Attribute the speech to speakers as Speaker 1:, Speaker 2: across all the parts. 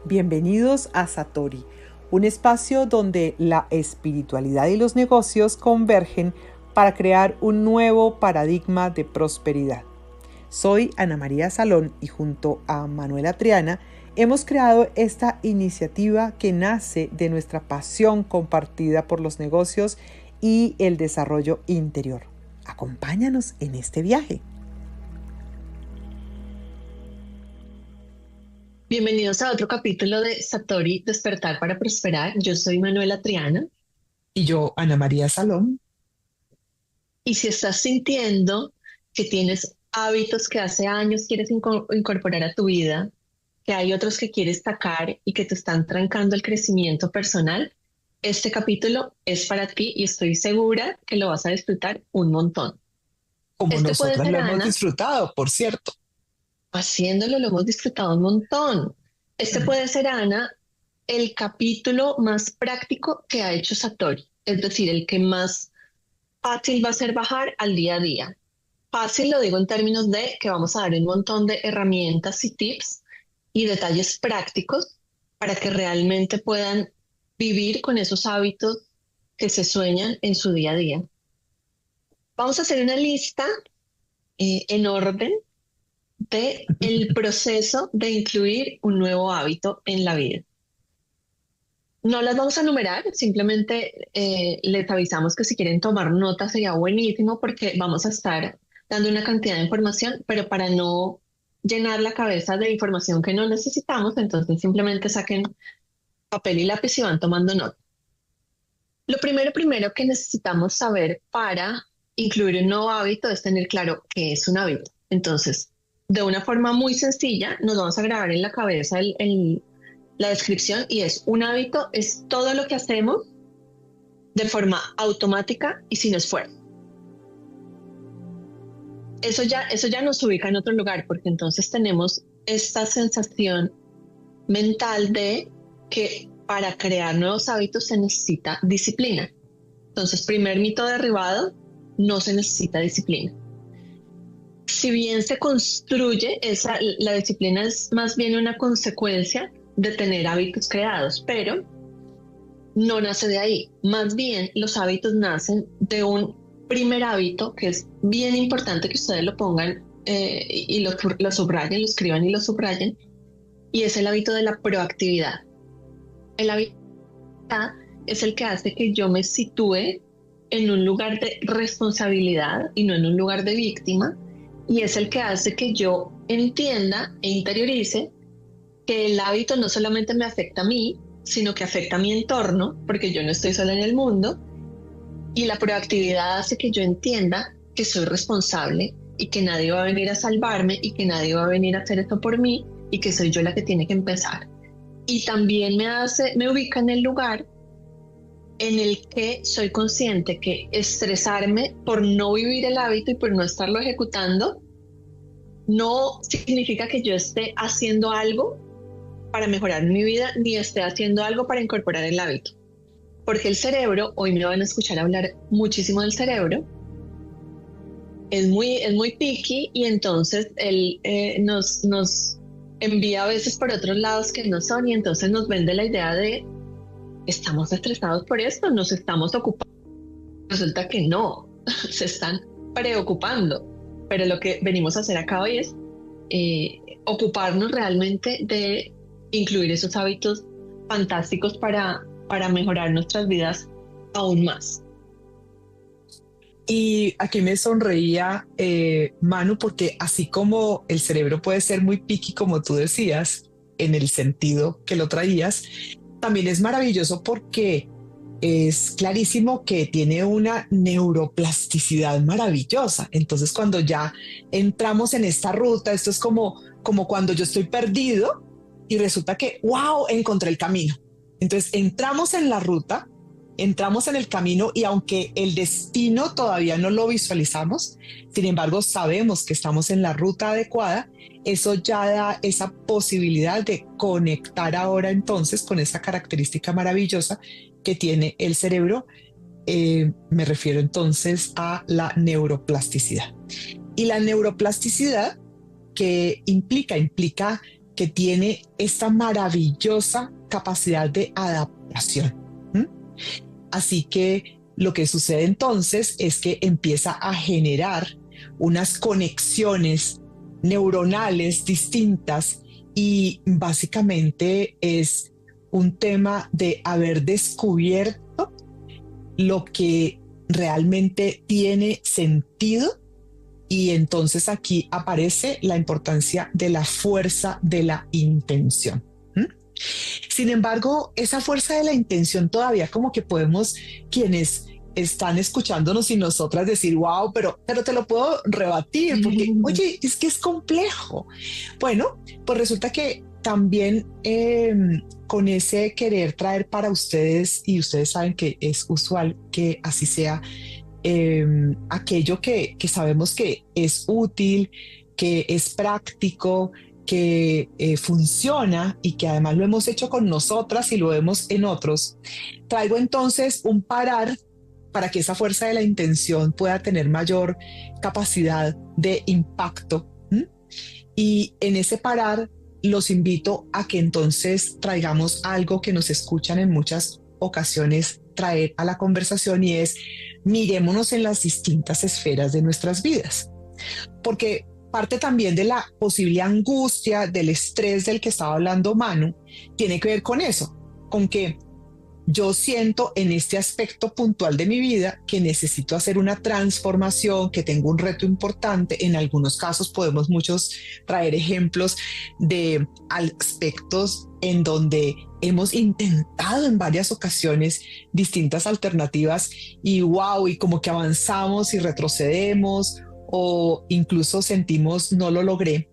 Speaker 1: Bienvenidos a Satori, un espacio donde la espiritualidad y los negocios convergen para crear un nuevo paradigma de prosperidad. Soy Ana María Salón y junto a Manuela Triana hemos creado esta iniciativa que nace de nuestra pasión compartida por los negocios y el desarrollo interior. Acompáñanos en este viaje.
Speaker 2: Bienvenidos a otro capítulo de Satori Despertar para Prosperar. Yo soy Manuela Triana
Speaker 1: Y yo, Ana María Salón.
Speaker 2: y si estás sintiendo que tienes hábitos que hace años quieres incorporar a tu vida, que hay otros que quieres sacar y que te están trancando el crecimiento personal, este capítulo es para ti y estoy segura que lo vas a disfrutar un montón.
Speaker 1: Como
Speaker 2: Este puede
Speaker 1: nosotras
Speaker 2: ser,
Speaker 1: lo hemos
Speaker 2: Ana,
Speaker 1: disfrutado, por cierto.
Speaker 2: haciéndolo lo hemos disfrutado un montón. Este puede ser, Ana, el capítulo más práctico que ha hecho Satori, es decir, el que más fácil va a ser bajar al día a día. Fácil lo digo en términos de que vamos a dar un montón de herramientas y tips y detalles prácticos para que realmente puedan vivir con esos hábitos que se sueñan en su día a día. Vamos a hacer una lista en orden de el proceso de incluir un nuevo hábito en la vida. No las vamos a numerar, simplemente les avisamos que si quieren tomar nota sería buenísimo porque vamos a estar dando una cantidad de información, pero para no llenar la cabeza de información que no necesitamos, entonces simplemente saquen papel y lápiz y van tomando nota. Lo primero que necesitamos saber para incluir un nuevo hábito es tener claro qué es un hábito. Entonces, de una forma muy sencilla, nos vamos a grabar en la cabeza la descripción y es un hábito, es todo lo que hacemos de forma automática y sin esfuerzo. Eso ya nos ubica en otro lugar porque entonces tenemos esta sensación mental de que para crear nuevos hábitos se necesita disciplina. Entonces, primer mito derribado, no se necesita disciplina. Si bien se construye, la disciplina es más bien una consecuencia de tener hábitos creados, pero no nace de ahí. Más bien, los hábitos nacen de un primer hábito que es bien importante que ustedes lo pongan y lo subrayen, lo escriban y lo subrayen, y es el hábito de la proactividad. El hábito es el que hace que yo me sitúe en un lugar de responsabilidad y no en un lugar de víctima, y es el que hace que yo entienda e interiorice que el hábito no solamente me afecta a mí, sino que afecta a mi entorno, porque yo no estoy sola en el mundo, y la proactividad hace que yo entienda que soy responsable y que nadie va a venir a salvarme y que nadie va a venir a hacer esto por mí y que soy yo la que tiene que empezar. Y también me ubica en el lugar en el que soy consciente que estresarme por no vivir el hábito y por no estarlo ejecutando no significa que yo esté haciendo algo para mejorar mi vida ni esté haciendo algo para incorporar el hábito. Porque el cerebro, hoy me van a escuchar hablar muchísimo del cerebro, es muy picky y entonces él nos envía a veces por otros lados que no son y entonces nos vende la idea de estamos estresados por esto, nos estamos ocupando. Resulta que no, se están preocupando, pero lo que venimos a hacer acá hoy es ocuparnos realmente de incluir esos hábitos fantásticos para mejorar nuestras vidas aún más.
Speaker 1: Y aquí me sonreía Manu, porque así como el cerebro puede ser muy picky, como tú decías, en el sentido que lo traías, también es maravilloso porque es clarísimo que tiene una neuroplasticidad maravillosa. Entonces, cuando ya entramos en esta ruta, esto es como cuando yo estoy perdido y resulta que, wow, encontré el camino. Entonces, entramos en la ruta, entramos en el camino y aunque el destino todavía no lo visualizamos, sin embargo, sabemos que estamos en la ruta adecuada. Eso ya da esa posibilidad de conectar ahora entonces con esa característica maravillosa que tiene el cerebro. Me refiero entonces a la neuroplasticidad. Y la neuroplasticidad que implica que tiene esta maravillosa capacidad de adaptación. ¿Mm? Así que lo que sucede entonces es que empieza a generar unas conexiones neuronales distintas y básicamente es un tema de haber descubierto lo que realmente tiene sentido. Y entonces aquí aparece la importancia de la fuerza de la intención. ¿Mm? Sin embargo, esa fuerza de la intención todavía como que podemos, quienes están escuchándonos y nosotras decir, wow, pero te lo puedo rebatir porque, oye, es que es complejo. Bueno, pues resulta que también con ese querer traer para ustedes, y ustedes saben que es usual que así sea, aquello que sabemos que es útil, que es práctico, que funciona y que además lo hemos hecho con nosotras y lo vemos en otros. Traigo entonces un parar para que esa fuerza de la intención pueda tener mayor capacidad de impacto. ¿Mm? Y en ese parar los invito a que entonces traigamos algo que nos escuchan en muchas ocasiones traer a la conversación, y es mirémonos en las distintas esferas de nuestras vidas, porque parte también de la posible angustia, del estrés del que estaba hablando Manu, tiene que ver con eso, con que yo siento en este aspecto puntual de mi vida que necesito hacer una transformación, que tengo un reto importante. En algunos casos podemos muchos traer ejemplos de aspectos en donde hemos intentado en varias ocasiones distintas alternativas y wow, y como que avanzamos y retrocedemos o incluso sentimos no lo logré.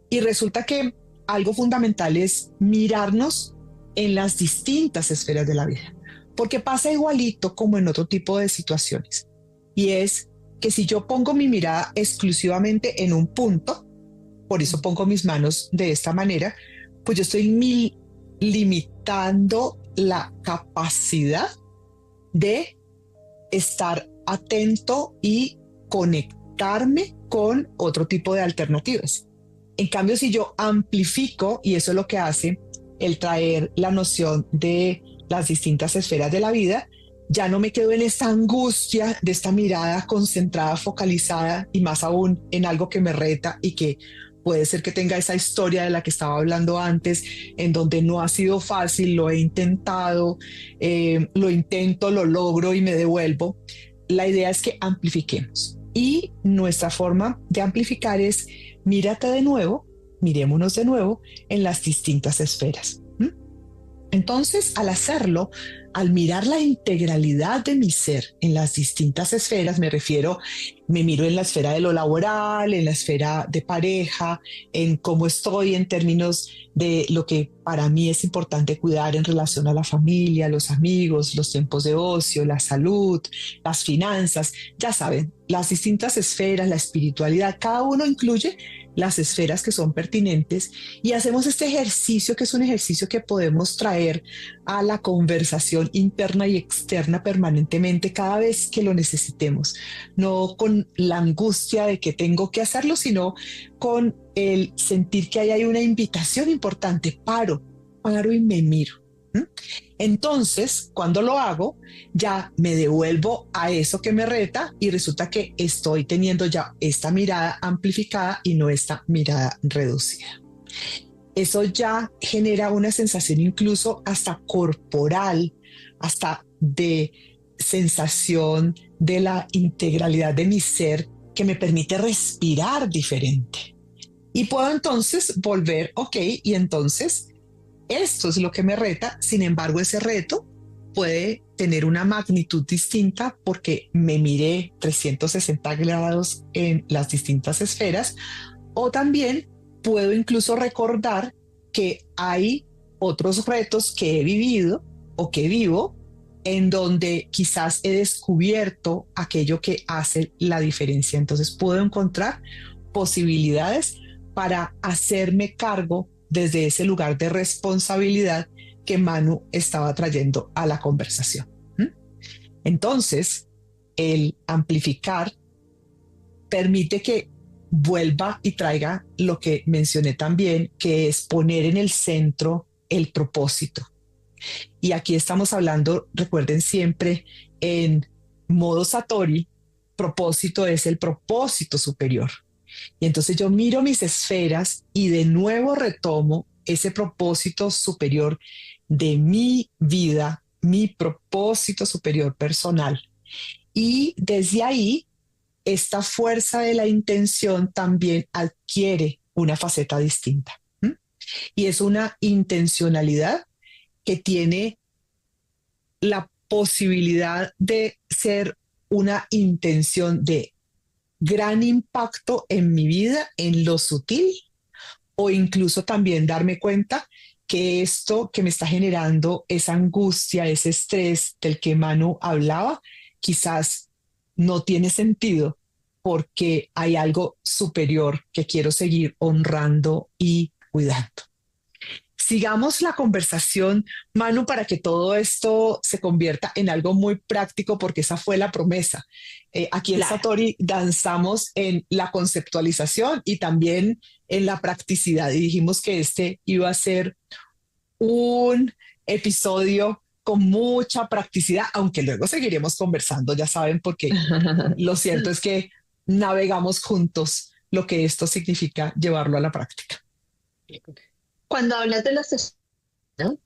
Speaker 1: Y resulta que algo fundamental es mirarnos en las distintas esferas de la vida, porque pasa igualito como en otro tipo de situaciones. Y es que si yo pongo mi mirada exclusivamente en un punto, por eso pongo mis manos de esta manera, pues yo estoy limitando la capacidad de estar atento y conectarme con otro tipo de alternativas. En cambio, si yo amplifico, y eso es lo que hace el traer la noción de las distintas esferas de la vida, ya no me quedo en esta angustia de esta mirada concentrada, focalizada y más aún en algo que me reta y que puede ser que tenga esa historia de la que estaba hablando antes, en donde no ha sido fácil, lo he intentado, lo intento, lo logro y me devuelvo. La idea es que amplifiquemos, y nuestra forma de amplificar es mírate de nuevo, mirémonos de nuevo en las distintas esferas. ¿Mm? Entonces, al hacerlo, al mirar la integralidad de mi ser en las distintas esferas, me refiero, me miro en la esfera de lo laboral, en la esfera de pareja, en cómo estoy en términos de lo que para mí es importante cuidar en relación a la familia, los amigos, los tiempos de ocio, la salud, las finanzas. Ya saben, las distintas esferas, la espiritualidad, cada uno incluye las esferas que son pertinentes, y hacemos este ejercicio, que es un ejercicio que podemos traer a la conversación interna y externa permanentemente cada vez que lo necesitemos, no con la angustia de que tengo que hacerlo, sino con el sentir que ahí hay una invitación importante. Paro y me miro. ¿Mm? Entonces, cuando lo hago, ya me devuelvo a eso que me reta y resulta que estoy teniendo ya esta mirada amplificada y no esta mirada reducida. Eso ya genera una sensación incluso hasta corporal, hasta de sensación de la integralidad de mi ser, que me permite respirar diferente. Y puedo entonces volver, ok, y entonces esto es lo que me reta. Sin embargo, ese reto puede tener una magnitud distinta porque me miré 360 grados en las distintas esferas, o también puedo incluso recordar que hay otros retos que he vivido o que vivo en donde quizás he descubierto aquello que hace la diferencia. Entonces puedo encontrar posibilidades para hacerme cargo desde ese lugar de responsabilidad que Manu estaba trayendo a la conversación. Entonces, el amplificar permite que vuelva y traiga lo que mencioné también, que es poner en el centro el propósito. Y aquí estamos hablando, recuerden siempre, en modo Satori, propósito es el propósito superior. Y entonces yo miro mis esferas y de nuevo retomo ese propósito superior de mi vida, mi propósito superior personal. Y desde ahí, esta fuerza de la intención también adquiere una faceta distinta. ¿Mm? Y es una intencionalidad que tiene la posibilidad de ser una intención de gran impacto en mi vida, en lo sutil, o incluso también darme cuenta que esto que me está generando esa angustia, ese estrés del que Manu hablaba, quizás no tiene sentido porque hay algo superior que quiero seguir honrando y cuidando. Sigamos la conversación, Manu, para que todo esto se convierta en algo muy práctico, porque esa fue la promesa. Aquí en
Speaker 2: Claro.
Speaker 1: Satori danzamos en la conceptualización y también en la practicidad. Y dijimos que este iba a ser un episodio con mucha practicidad, aunque luego seguiremos conversando, ya saben, porque lo cierto es que navegamos juntos lo que esto significa llevarlo a la práctica.
Speaker 2: Cuando hablas de las esferas, ¿no?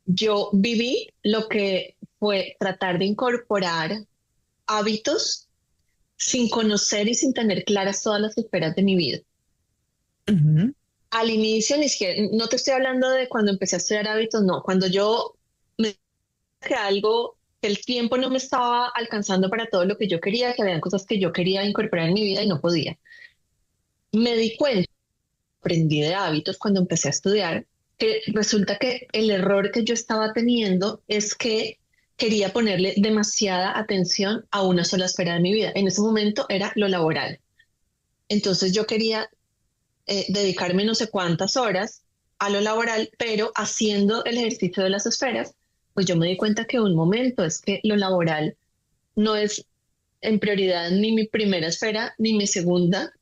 Speaker 2: Yo viví lo que fue tratar de incorporar hábitos sin conocer y sin tener claras todas las esferas de mi vida.
Speaker 1: Uh -huh.
Speaker 2: Al inicio, ni siquiera, no te estoy hablando de cuando empecé a estudiar hábitos, no, cuando yo me que algo, que el tiempo no me estaba alcanzando para todo lo que yo quería, que había cosas que yo quería incorporar en mi vida y no podía. Me di cuenta, aprendí de hábitos cuando empecé a estudiar, que resulta que el error que yo estaba teniendo es que quería ponerle demasiada atención a una sola esfera de mi vida. En ese momento era lo laboral. Entonces yo quería dedicarme no sé cuántas horas a lo laboral, pero haciendo el ejercicio de las esferas, pues yo me di cuenta que un momento es que lo laboral no es en prioridad ni mi primera esfera ni mi segunda,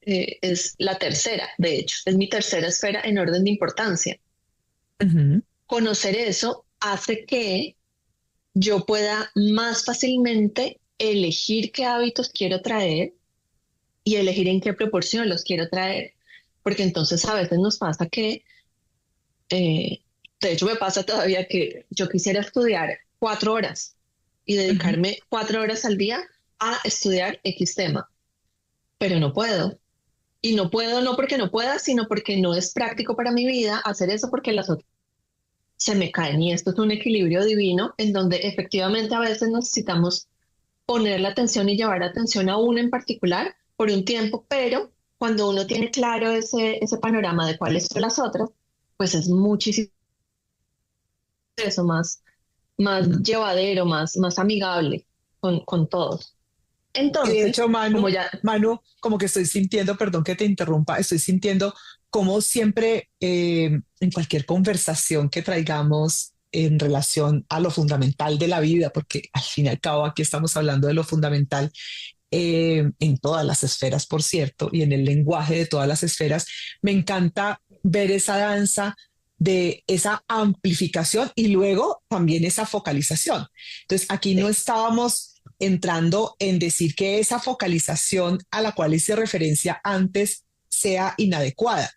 Speaker 2: es la tercera, de hecho, es mi tercera esfera en orden de importancia.
Speaker 1: Uh -huh.
Speaker 2: Conocer eso hace que yo pueda más fácilmente elegir qué hábitos quiero traer y elegir en qué proporción los quiero traer. Porque entonces a veces nos pasa que, eh, de hecho me pasa todavía que yo quisiera estudiar 4 horas y
Speaker 1: Uh -huh.
Speaker 2: dedicarme 4 horas al día a estudiar X tema, pero no puedo. Y no puedo no porque no pueda, sino porque no es práctico para mi vida hacer eso porque las otras se me caen. Y esto es un equilibrio divino en donde efectivamente a veces necesitamos poner la atención y llevar atención a una en particular por un tiempo, pero cuando uno tiene claro ese panorama de cuáles son las otras, pues es muchísimo eso más llevadero, más amigable con todos.
Speaker 1: Y de
Speaker 2: Entonces,
Speaker 1: hecho,
Speaker 2: como ya,
Speaker 1: Manu, como que estoy sintiendo, perdón que te interrumpa, estoy sintiendo como siempre en cualquier conversación que traigamos en relación a lo fundamental de la vida, porque al fin y al cabo aquí estamos hablando de lo fundamental en todas las esferas, por cierto, y en el lenguaje de todas las esferas, me encanta ver esa danza de esa amplificación y luego también esa focalización. Entonces, aquí no estábamos entrando en decir que esa focalización a la cual hice referencia antes sea inadecuada.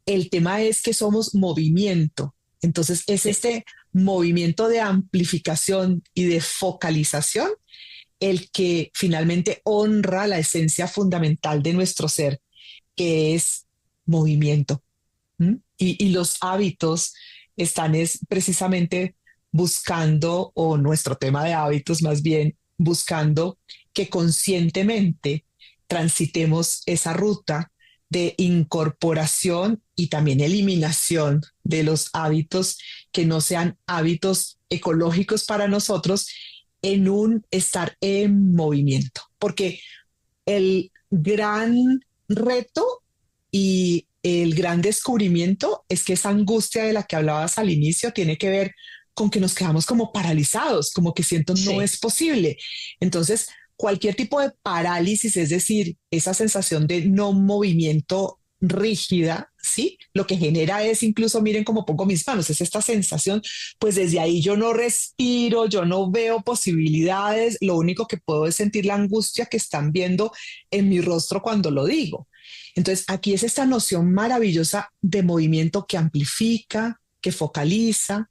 Speaker 1: El tema es que somos movimiento. Entonces, es este movimiento de amplificación y de focalización el que finalmente honra la esencia fundamental de nuestro ser, que es movimiento. ¿Mm? Y los hábitos están es precisamente buscando, o nuestro tema de hábitos más bien, buscando que conscientemente transitemos esa ruta de incorporación y también eliminación de los hábitos que no sean hábitos ecológicos para nosotros en un estar en movimiento. Porque el gran reto y el gran descubrimiento es que esa angustia de la que hablabas al inicio tiene que ver con que nos quedamos como paralizados, como que siento no
Speaker 2: sí,
Speaker 1: es posible. Entonces, cualquier tipo de parálisis, es decir, esa sensación de no movimiento rígida, ¿sí? Lo que genera es incluso, miren cómo pongo mis manos, es esta sensación, pues desde ahí yo no respiro, yo no veo posibilidades, lo único que puedo es sentir la angustia que están viendo en mi rostro cuando lo digo. Entonces, aquí es esta noción maravillosa de movimiento que amplifica, que focaliza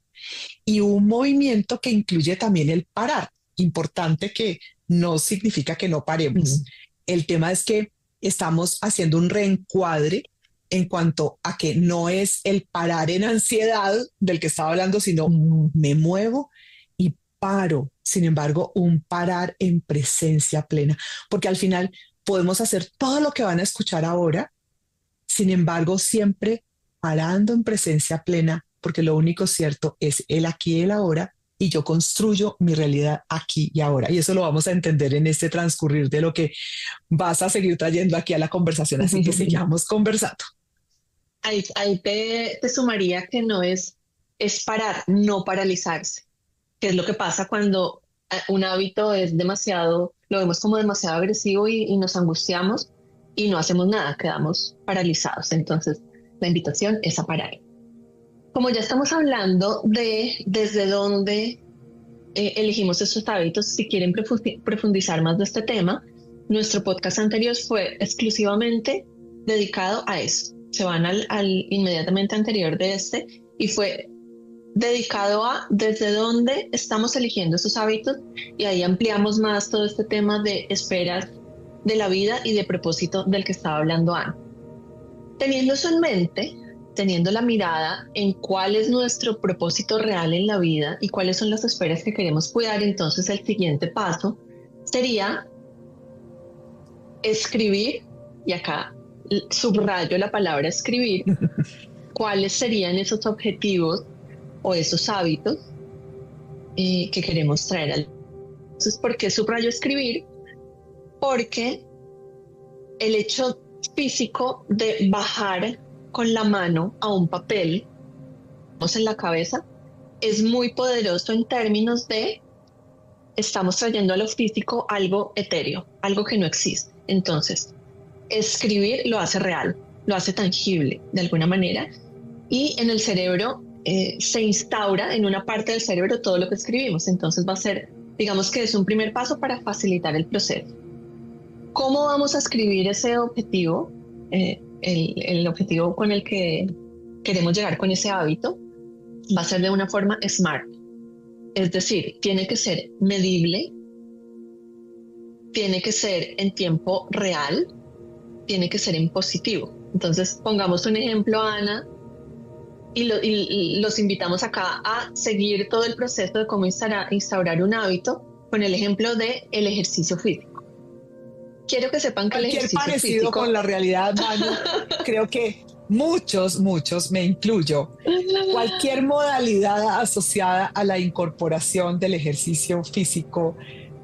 Speaker 1: y un movimiento que incluye también el parar. Importante que no significa que no paremos. El tema es que estamos haciendo un reencuadre en cuanto a que no es el parar en ansiedad del que estaba hablando, sino me muevo y paro. Sin embargo, un parar en presencia plena, porque al final podemos hacer todo lo que van a escuchar ahora, sin embargo, siempre parando en presencia plena, porque lo único cierto es el aquí y el ahora, y yo construyo mi realidad aquí y ahora. Y eso lo vamos a entender en este transcurrir de lo que vas a seguir trayendo aquí a la conversación, así que sigamos conversando.
Speaker 2: Ahí te sumaría que no es parar, no paralizarse, que es lo que pasa cuando un hábito es demasiado, lo vemos como demasiado agresivo y nos angustiamos y no hacemos nada, quedamos paralizados. Entonces, la invitación es a parar. Como ya estamos hablando de desde dónde elegimos estos hábitos, si quieren profundizar más de este tema, nuestro podcast anterior fue exclusivamente dedicado a eso. Se van al inmediatamente anterior de este y fue dedicado a desde dónde estamos eligiendo esos hábitos, y ahí ampliamos más todo este tema de esperas de la vida y de propósito del que estaba hablando Ana. Teniendo eso en mente, teniendo la mirada en cuál es nuestro propósito real en la vida y cuáles son las esferas que queremos cuidar, entonces el siguiente paso sería escribir, y acá subrayo la palabra escribir, cuáles serían esos objetivos o esos hábitos que queremos traer al... Entonces, ¿por qué subrayo escribir? Porque el hecho físico de bajar con la mano a un papel en la cabeza es muy poderoso en términos de estamos trayendo a lo físico algo etéreo, algo que no existe. Entonces, escribir lo hace real, lo hace tangible de alguna manera, y en el cerebro se instaura en una parte del cerebro todo lo que escribimos. Entonces va a ser, digamos que es un primer paso para facilitar el proceso. ¿Cómo vamos a escribir ese objetivo? El objetivo con el que queremos llegar con ese hábito va a ser de una forma SMART. Es decir, tiene que ser medible, tiene que ser en tiempo real, tiene que ser en positivo. Entonces, pongamos un ejemplo, Ana, y los invitamos acá a seguir todo el proceso de cómo instaurar un hábito con el ejemplo del ejercicio físico. Quiero que sepan que el ejercicio
Speaker 1: parecido
Speaker 2: físico...
Speaker 1: con la realidad, Manu, creo que muchos, me incluyo, cualquier modalidad asociada a la incorporación del ejercicio físico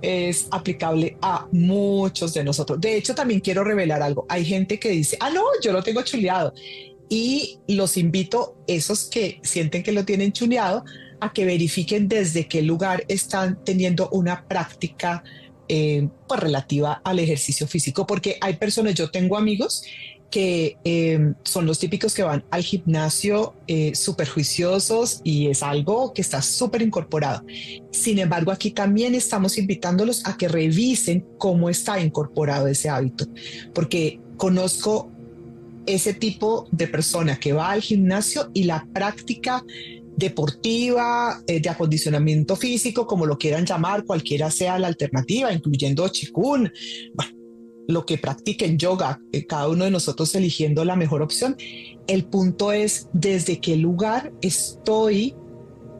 Speaker 1: es aplicable a muchos de nosotros. De hecho, también quiero revelar algo. Hay gente que dice, no, yo lo tengo chuleado. Y los invito, esos que sienten que lo tienen chuleado, a que verifiquen desde qué lugar están teniendo una práctica pues relativa al ejercicio físico, porque hay personas, yo tengo amigos que son los típicos que van al gimnasio súper juiciosos y es algo que está súper incorporado. Sin embargo, aquí también estamos invitándolos a que revisen cómo está incorporado ese hábito, porque conozco ese tipo de persona que va al gimnasio y la práctica deportiva, de acondicionamiento físico, como lo quieran llamar, cualquiera sea la alternativa, incluyendo Qigong, bueno, lo que practiquen, yoga, cada uno de nosotros eligiendo la mejor opción. El punto es desde qué lugar estoy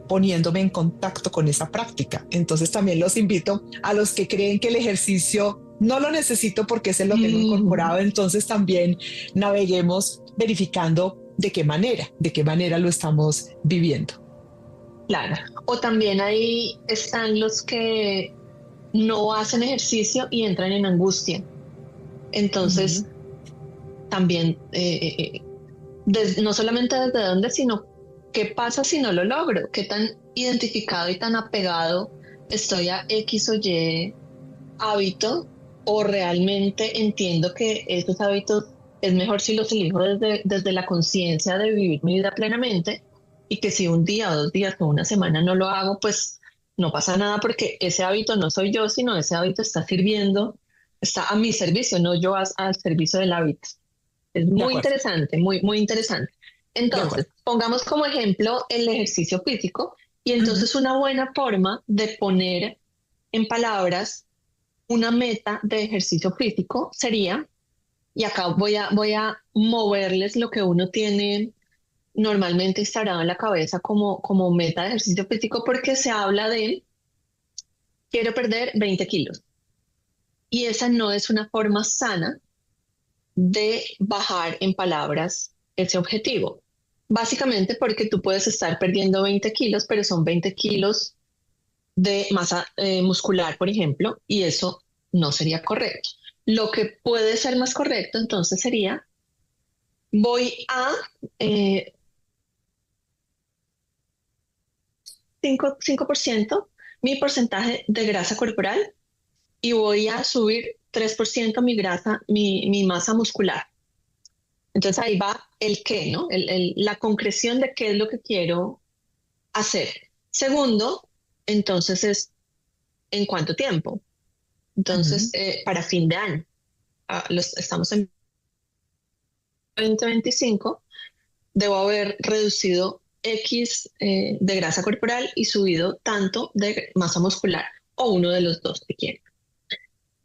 Speaker 1: poniéndome en contacto con esa práctica. Entonces también los invito a los que creen que el ejercicio no lo necesito porque se lo tengo incorporado, entonces también naveguemos verificando de qué manera lo estamos viviendo.
Speaker 2: Claro, o también ahí están los que no hacen ejercicio y entran en angustia. Entonces, también, no solamente desde dónde, sino qué pasa si no lo logro, qué tan identificado y tan apegado estoy a X o Y hábito o realmente entiendo que esos hábitos es mejor si los elijo desde la conciencia de vivir mi vida plenamente y que si un día o 2 días o una semana no lo hago, pues no pasa nada porque ese hábito no soy yo, sino ese hábito está sirviendo, está a mi servicio, no yo al servicio del hábito. Es
Speaker 1: De
Speaker 2: muy
Speaker 1: acuerdo,
Speaker 2: interesante, muy, muy interesante.
Speaker 1: de acuerdo.
Speaker 2: Entonces, pongamos como ejemplo el ejercicio físico y
Speaker 1: Ujú,
Speaker 2: entonces una buena forma de poner en palabras una meta de ejercicio físico sería, y acá voy a moverles lo que uno tiene normalmente instalado en la cabeza como meta de ejercicio físico, porque se habla de quiero perder 20 kilos. Y esa no es una forma sana de bajar en palabras ese objetivo. Básicamente porque tú puedes estar perdiendo 20 kilos, pero son 20 kilos de masa muscular, por ejemplo, y eso no sería correcto. Lo que puede ser más correcto entonces sería, voy a 5% mi porcentaje de grasa corporal y voy a subir 3% mi grasa, mi masa muscular. Entonces ahí va el qué, ¿no? La concreción de qué es lo que quiero hacer. Segundo, entonces es en cuánto tiempo. Entonces,
Speaker 1: ujú.
Speaker 2: para fin de año. Estamos en 2025, debo haber reducido X de grasa corporal y subido tanto de masa muscular, o uno de los dos que quiera.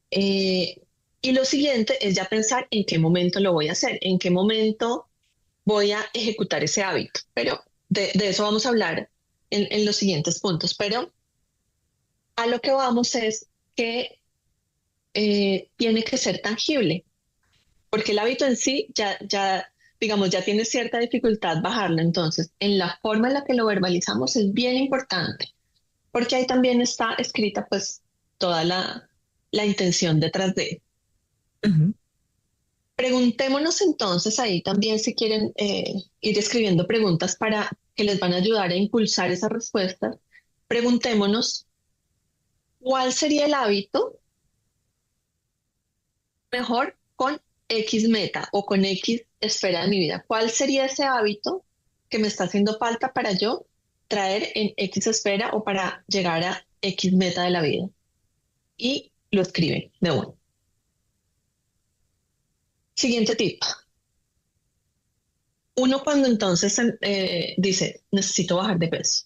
Speaker 2: Eh, y lo siguiente es ya pensar en qué momento lo voy a hacer, en qué momento voy a ejecutar ese hábito. Pero de eso vamos a hablar en los siguientes puntos. Pero a lo que vamos es que tiene que ser tangible, porque el hábito en sí digamos, ya tiene cierta dificultad bajarlo. Entonces, en la forma en la que lo verbalizamos es bien importante, porque ahí también está escrita pues toda la intención detrás de.
Speaker 1: Ujú.
Speaker 2: Preguntémonos entonces ahí también si quieren ir escribiendo preguntas para que les van a ayudar a impulsar esas respuestas. Preguntémonos cuál sería el hábito mejor con X meta o con X esfera de mi vida. ¿Cuál sería ese hábito que me está haciendo falta para yo traer en X esfera o para llegar a X meta de la vida? Y lo escriben de uno. Siguiente tip. Uno cuando entonces dice, necesito bajar de peso.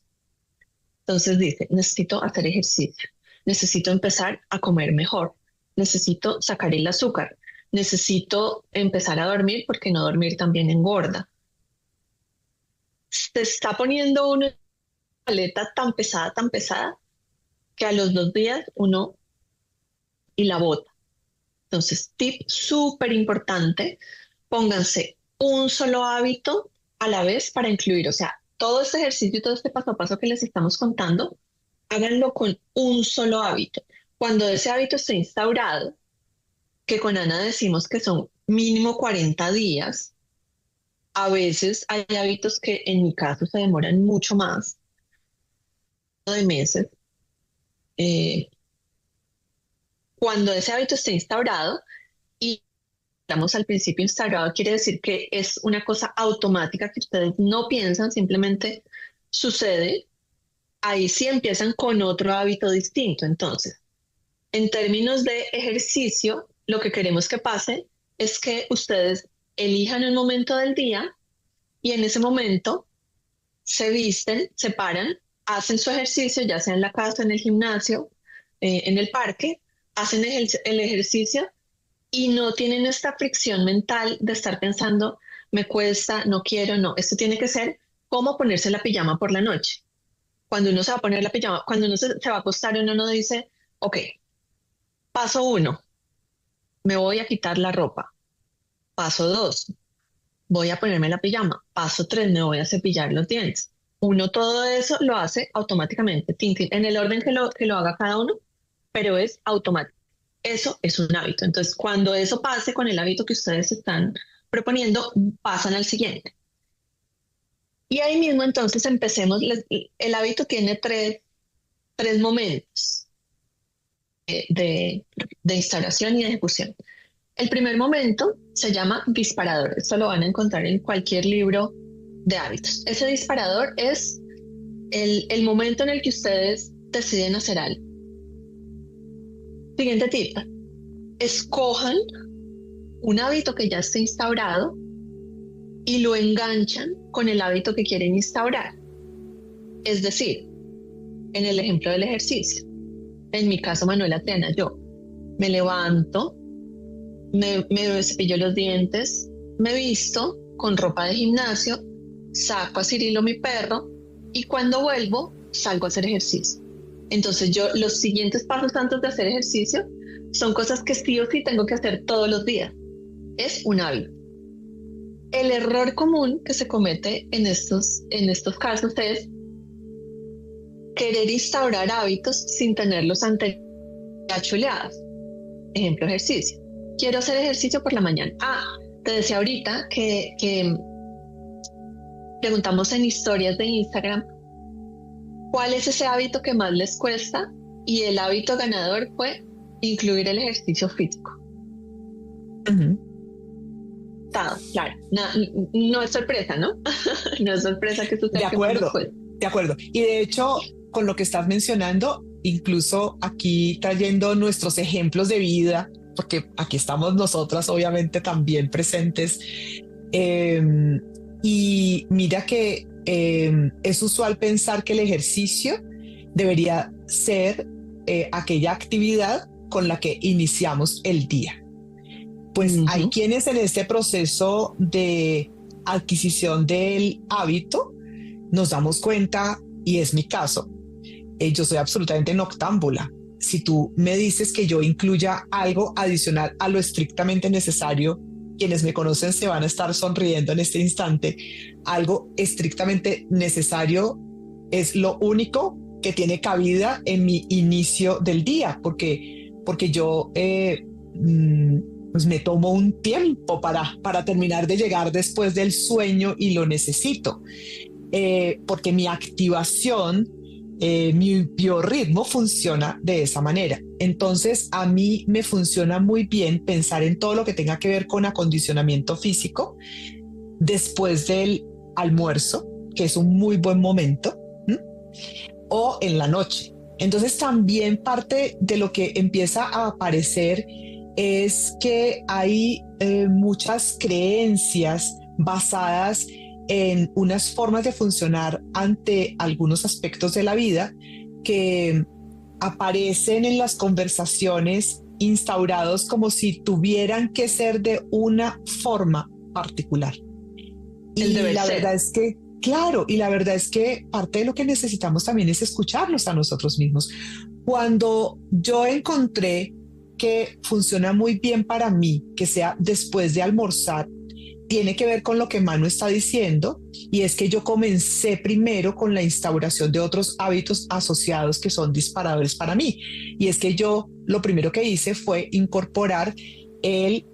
Speaker 2: Entonces dice, necesito hacer ejercicio, necesito empezar a comer mejor, necesito sacar el azúcar, necesito empezar a dormir porque no dormir también engorda. Se está poniendo una paleta tan pesada, que a los 2 días uno y la bota. Entonces, tip súper importante, pónganse un solo hábito a la vez para incluir, o sea, todo este ejercicio y todo este paso a paso que les estamos contando, háganlo con un solo hábito. Cuando ese hábito esté instaurado, que con Ana decimos que son mínimo 40 días, a veces hay hábitos que en mi caso se demoran mucho más de meses. eh, Cuando ese hábito esté instaurado, y estamos al principio instaurado, quiere decir que es una cosa automática que ustedes no piensan, simplemente sucede, ahí sí empiezan con otro hábito distinto. Entonces, en términos de ejercicio, lo que queremos que pase es que ustedes elijan un momento del día y en ese momento se visten, se paran, hacen su ejercicio, ya sea en la casa, en el gimnasio, en el parque, hacen el ejercicio y no tienen esta fricción mental de estar pensando, me cuesta, no quiero, no. Esto tiene que ser como ponerse la pijama por la noche. Cuando uno se va a poner la pijama, cuando uno se va a acostar, uno no dice, ok, paso uno, me voy a quitar la ropa. Paso dos, voy a ponerme la pijama. Paso tres, me voy a cepillar los dientes. Uno todo eso lo hace automáticamente, tin, tin, en el orden que lo haga cada uno, pero es automático. Eso es un hábito. Entonces, cuando eso pase con el hábito que ustedes están proponiendo, pasan al siguiente. Y ahí mismo entonces empecemos. El hábito tiene tres momentos. de, de instauración y de ejecución. El primer momento se llama disparador. Esto lo van a encontrar en cualquier libro de hábitos. Ese disparador es el momento en el que ustedes deciden hacer algo. Siguiente tip. Escojan un hábito que ya esté instaurado y lo enganchan con el hábito que quieren instaurar. Es decir, en el ejemplo del ejercicio, en mi caso, Manuela Triana, yo me levanto, me cepillo los dientes, me visto con ropa de gimnasio, saco a Cirilo, mi perro, y cuando vuelvo, salgo a hacer ejercicio. Entonces yo, los siguientes pasos antes de hacer ejercicio son cosas que sí o sí tengo que hacer todos los días. Es un hábito. El error común que se comete en estos casos es querer instaurar hábitos sin tenerlos anteriormente chuleados. Ejemplo, ejercicio. Quiero hacer ejercicio por la mañana. Te decía ahorita que preguntamos en historias de Instagram cuál es ese hábito que más les cuesta, y el hábito ganador fue incluir el ejercicio físico. Claro, no es sorpresa, ¿no? No es sorpresa que suceda.
Speaker 1: De acuerdo. Y de hecho, con lo que estás mencionando, incluso aquí trayendo nuestros ejemplos de vida, porque aquí estamos nosotras obviamente también presentes, y mira que es usual pensar que el ejercicio debería ser aquella actividad con la que iniciamos el día. Pues hay quienes en este proceso de adquisición del hábito nos damos cuenta, y es mi caso, yo soy absolutamente noctámbula. Si tú me dices que yo incluya algo adicional a lo estrictamente necesario, quienes me conocen se van a estar sonriendo en este instante. Algo estrictamente necesario es lo único que tiene cabida en mi inicio del día, porque yo pues me tomo un tiempo para terminar de llegar después del sueño y lo necesito, porque mi activación, mi biorritmo funciona de esa manera. Entonces a mí me funciona muy bien pensar en todo lo que tenga que ver con acondicionamiento físico después del almuerzo, que es un muy buen momento, o en la noche. Entonces también parte de lo que empieza a aparecer es que hay muchas creencias basadas en unas formas de funcionar ante algunos aspectos de la vida que aparecen en las conversaciones instaurados como si tuvieran que ser de una forma particular. Y la verdad es que, claro, y la verdad es que parte de lo que necesitamos también es escucharnos a nosotros mismos. Cuando yo encontré que funciona muy bien para mí que sea después de almorzar, tiene que ver con lo que Manu está diciendo, y es que yo comencé primero con la instauración de otros hábitos asociados que son disparadores para mí. Y es que yo lo primero que hice fue incorporar el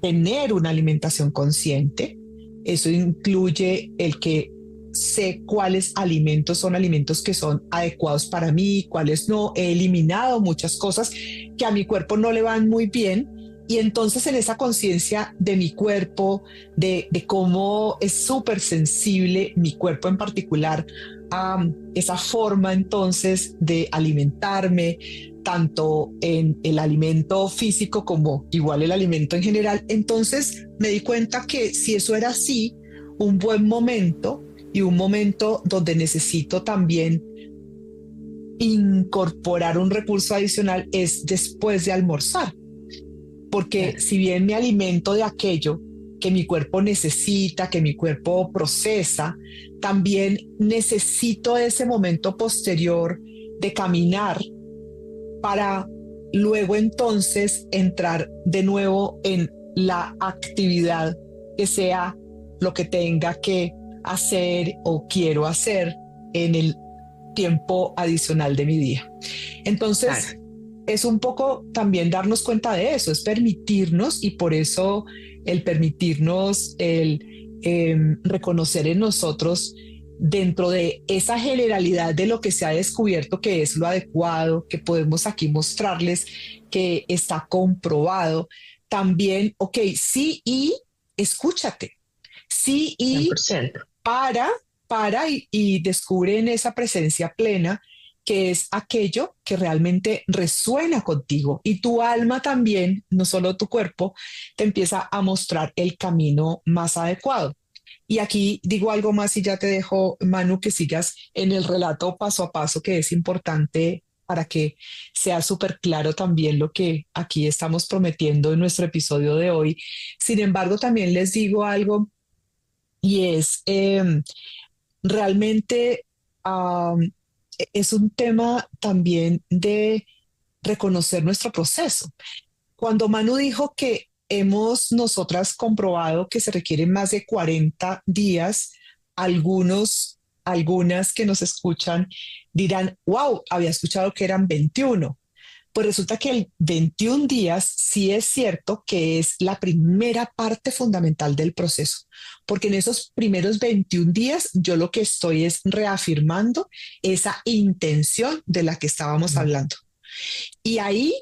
Speaker 1: tener una alimentación consciente. Eso incluye el que sé cuáles alimentos son alimentos que son adecuados para mí, cuáles no. He eliminado muchas cosas que a mi cuerpo no le van muy bien. Y entonces en esa conciencia de mi cuerpo, de cómo es súper sensible mi cuerpo en particular a esa forma entonces de alimentarme, tanto en el alimento físico como igual el alimento en general, entonces me di cuenta que si eso era así, un buen momento y un momento donde necesito también incorporar un recurso adicional es después de almorzar. Porque si bien me alimento de aquello que mi cuerpo necesita, que mi cuerpo procesa, también necesito ese momento posterior de caminar para luego entonces entrar de nuevo en la actividad que sea lo que tenga que hacer o quiero hacer en el tiempo adicional de mi día. Entonces, es un poco también darnos cuenta de eso, es permitirnos, y por eso el permitirnos, el reconocer en nosotros dentro de esa generalidad de lo que se ha descubierto que es lo adecuado, que podemos aquí mostrarles que está comprobado, también, ok, sí y escúchate, sí y
Speaker 2: 100%.
Speaker 1: para, y descubre en esa presencia plena que es aquello que realmente resuena contigo y tu alma también, no solo tu cuerpo, te empieza a mostrar el camino más adecuado. Y aquí digo algo más y ya te dejo, Manu, que sigas en el relato paso a paso, que es importante para que sea súper claro también lo que aquí estamos prometiendo en nuestro episodio de hoy. Sin embargo, también les digo algo y es realmente es un tema también de reconocer nuestro proceso. Cuando Manu dijo que hemos nosotras comprobado que se requieren más de 40 días, algunas que nos escuchan dirán, wow, había escuchado que eran 21. Pues resulta que el 21 días sí es cierto que es la primera parte fundamental del proceso, porque en esos primeros 21 días yo lo que estoy es reafirmando esa intención de la que estábamos hablando. Y ahí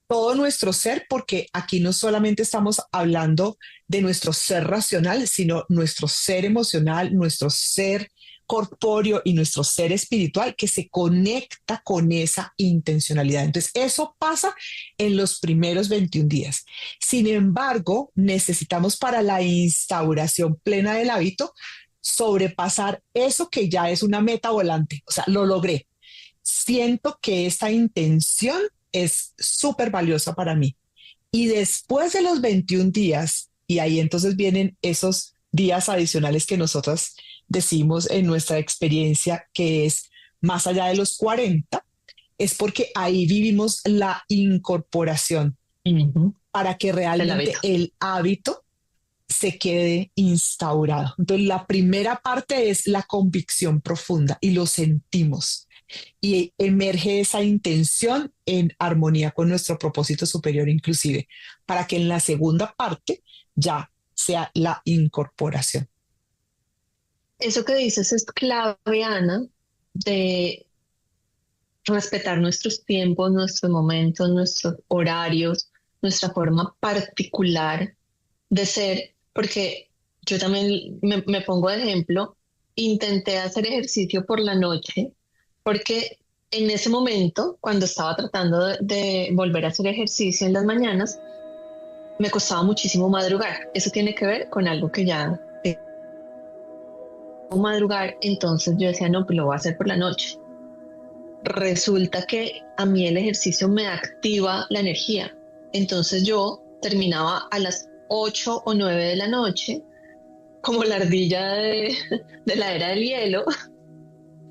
Speaker 1: todo nuestro ser, porque aquí no solamente estamos hablando de nuestro ser racional, sino nuestro ser emocional, nuestro ser corpóreo y nuestro ser espiritual que se conecta con esa intencionalidad. Entonces, eso pasa en los primeros 21 días. Sin embargo, necesitamos para la instauración plena del hábito sobrepasar eso que ya es una meta volante. O sea, lo logré. Siento que esta intención es súper valiosa para mí. Y después de los 21 días, y ahí entonces vienen esos días adicionales que nosotras decimos en nuestra experiencia, que es más allá de los 40, es porque ahí vivimos la incorporación para que realmente el hábito se quede instaurado. Entonces, la primera parte es la convicción profunda y lo sentimos y emerge esa intención en armonía con nuestro propósito superior inclusive, para que en la segunda parte ya sea la incorporación.
Speaker 2: Eso que dices es clave, Ana, de respetar nuestros tiempos, nuestros momentos, nuestros horarios, nuestra forma particular de ser, porque yo también me pongo de ejemplo, intenté hacer ejercicio por la noche, porque en ese momento, cuando estaba tratando de volver a hacer ejercicio en las mañanas, me costaba muchísimo madrugar. Eso tiene que ver con algo que ya madrugar, entonces yo decía, no, pues lo voy a hacer por la noche. Resulta que a mí el ejercicio me activa la energía. Entonces yo terminaba a las 8 o 9 de la noche, como la ardilla de la era del hielo,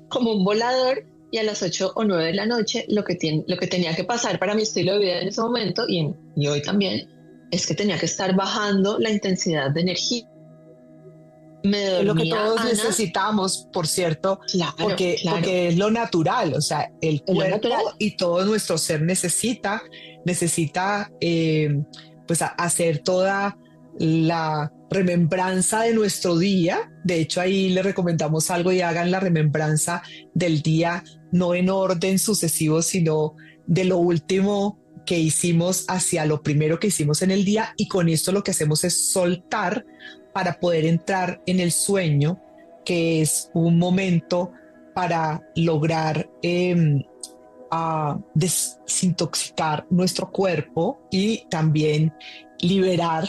Speaker 2: como un volador, y a las 8 o 9 de la noche lo que tenía que pasar para mi estilo de vida en ese momento y hoy también es que tenía que estar bajando la intensidad de energía. Me dormía,
Speaker 1: es lo que todos
Speaker 2: Ana,
Speaker 1: necesitamos, por cierto,
Speaker 2: claro,
Speaker 1: porque es lo natural, o sea, el cuerpo y todo nuestro ser necesita pues hacer toda la remembranza de nuestro día. De hecho, ahí le recomendamos algo y hagan la remembranza del día, no en orden sucesivo, sino de lo último que hicimos hacia lo primero que hicimos en el día, y con esto lo que hacemos es soltar para poder entrar en el sueño, que es un momento para lograr desintoxicar nuestro cuerpo y también liberar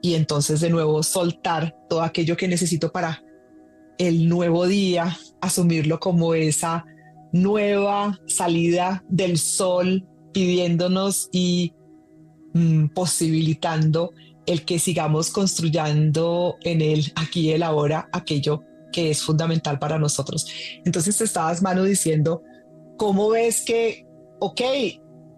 Speaker 1: y entonces de nuevo soltar todo aquello que necesito para el nuevo día, asumirlo como esa nueva salida del sol pidiéndonos y posibilitando el que sigamos construyendo en el aquí y el ahora aquello que es fundamental para nosotros. Entonces te estabas, Manu, diciendo, ¿cómo ves que, ok,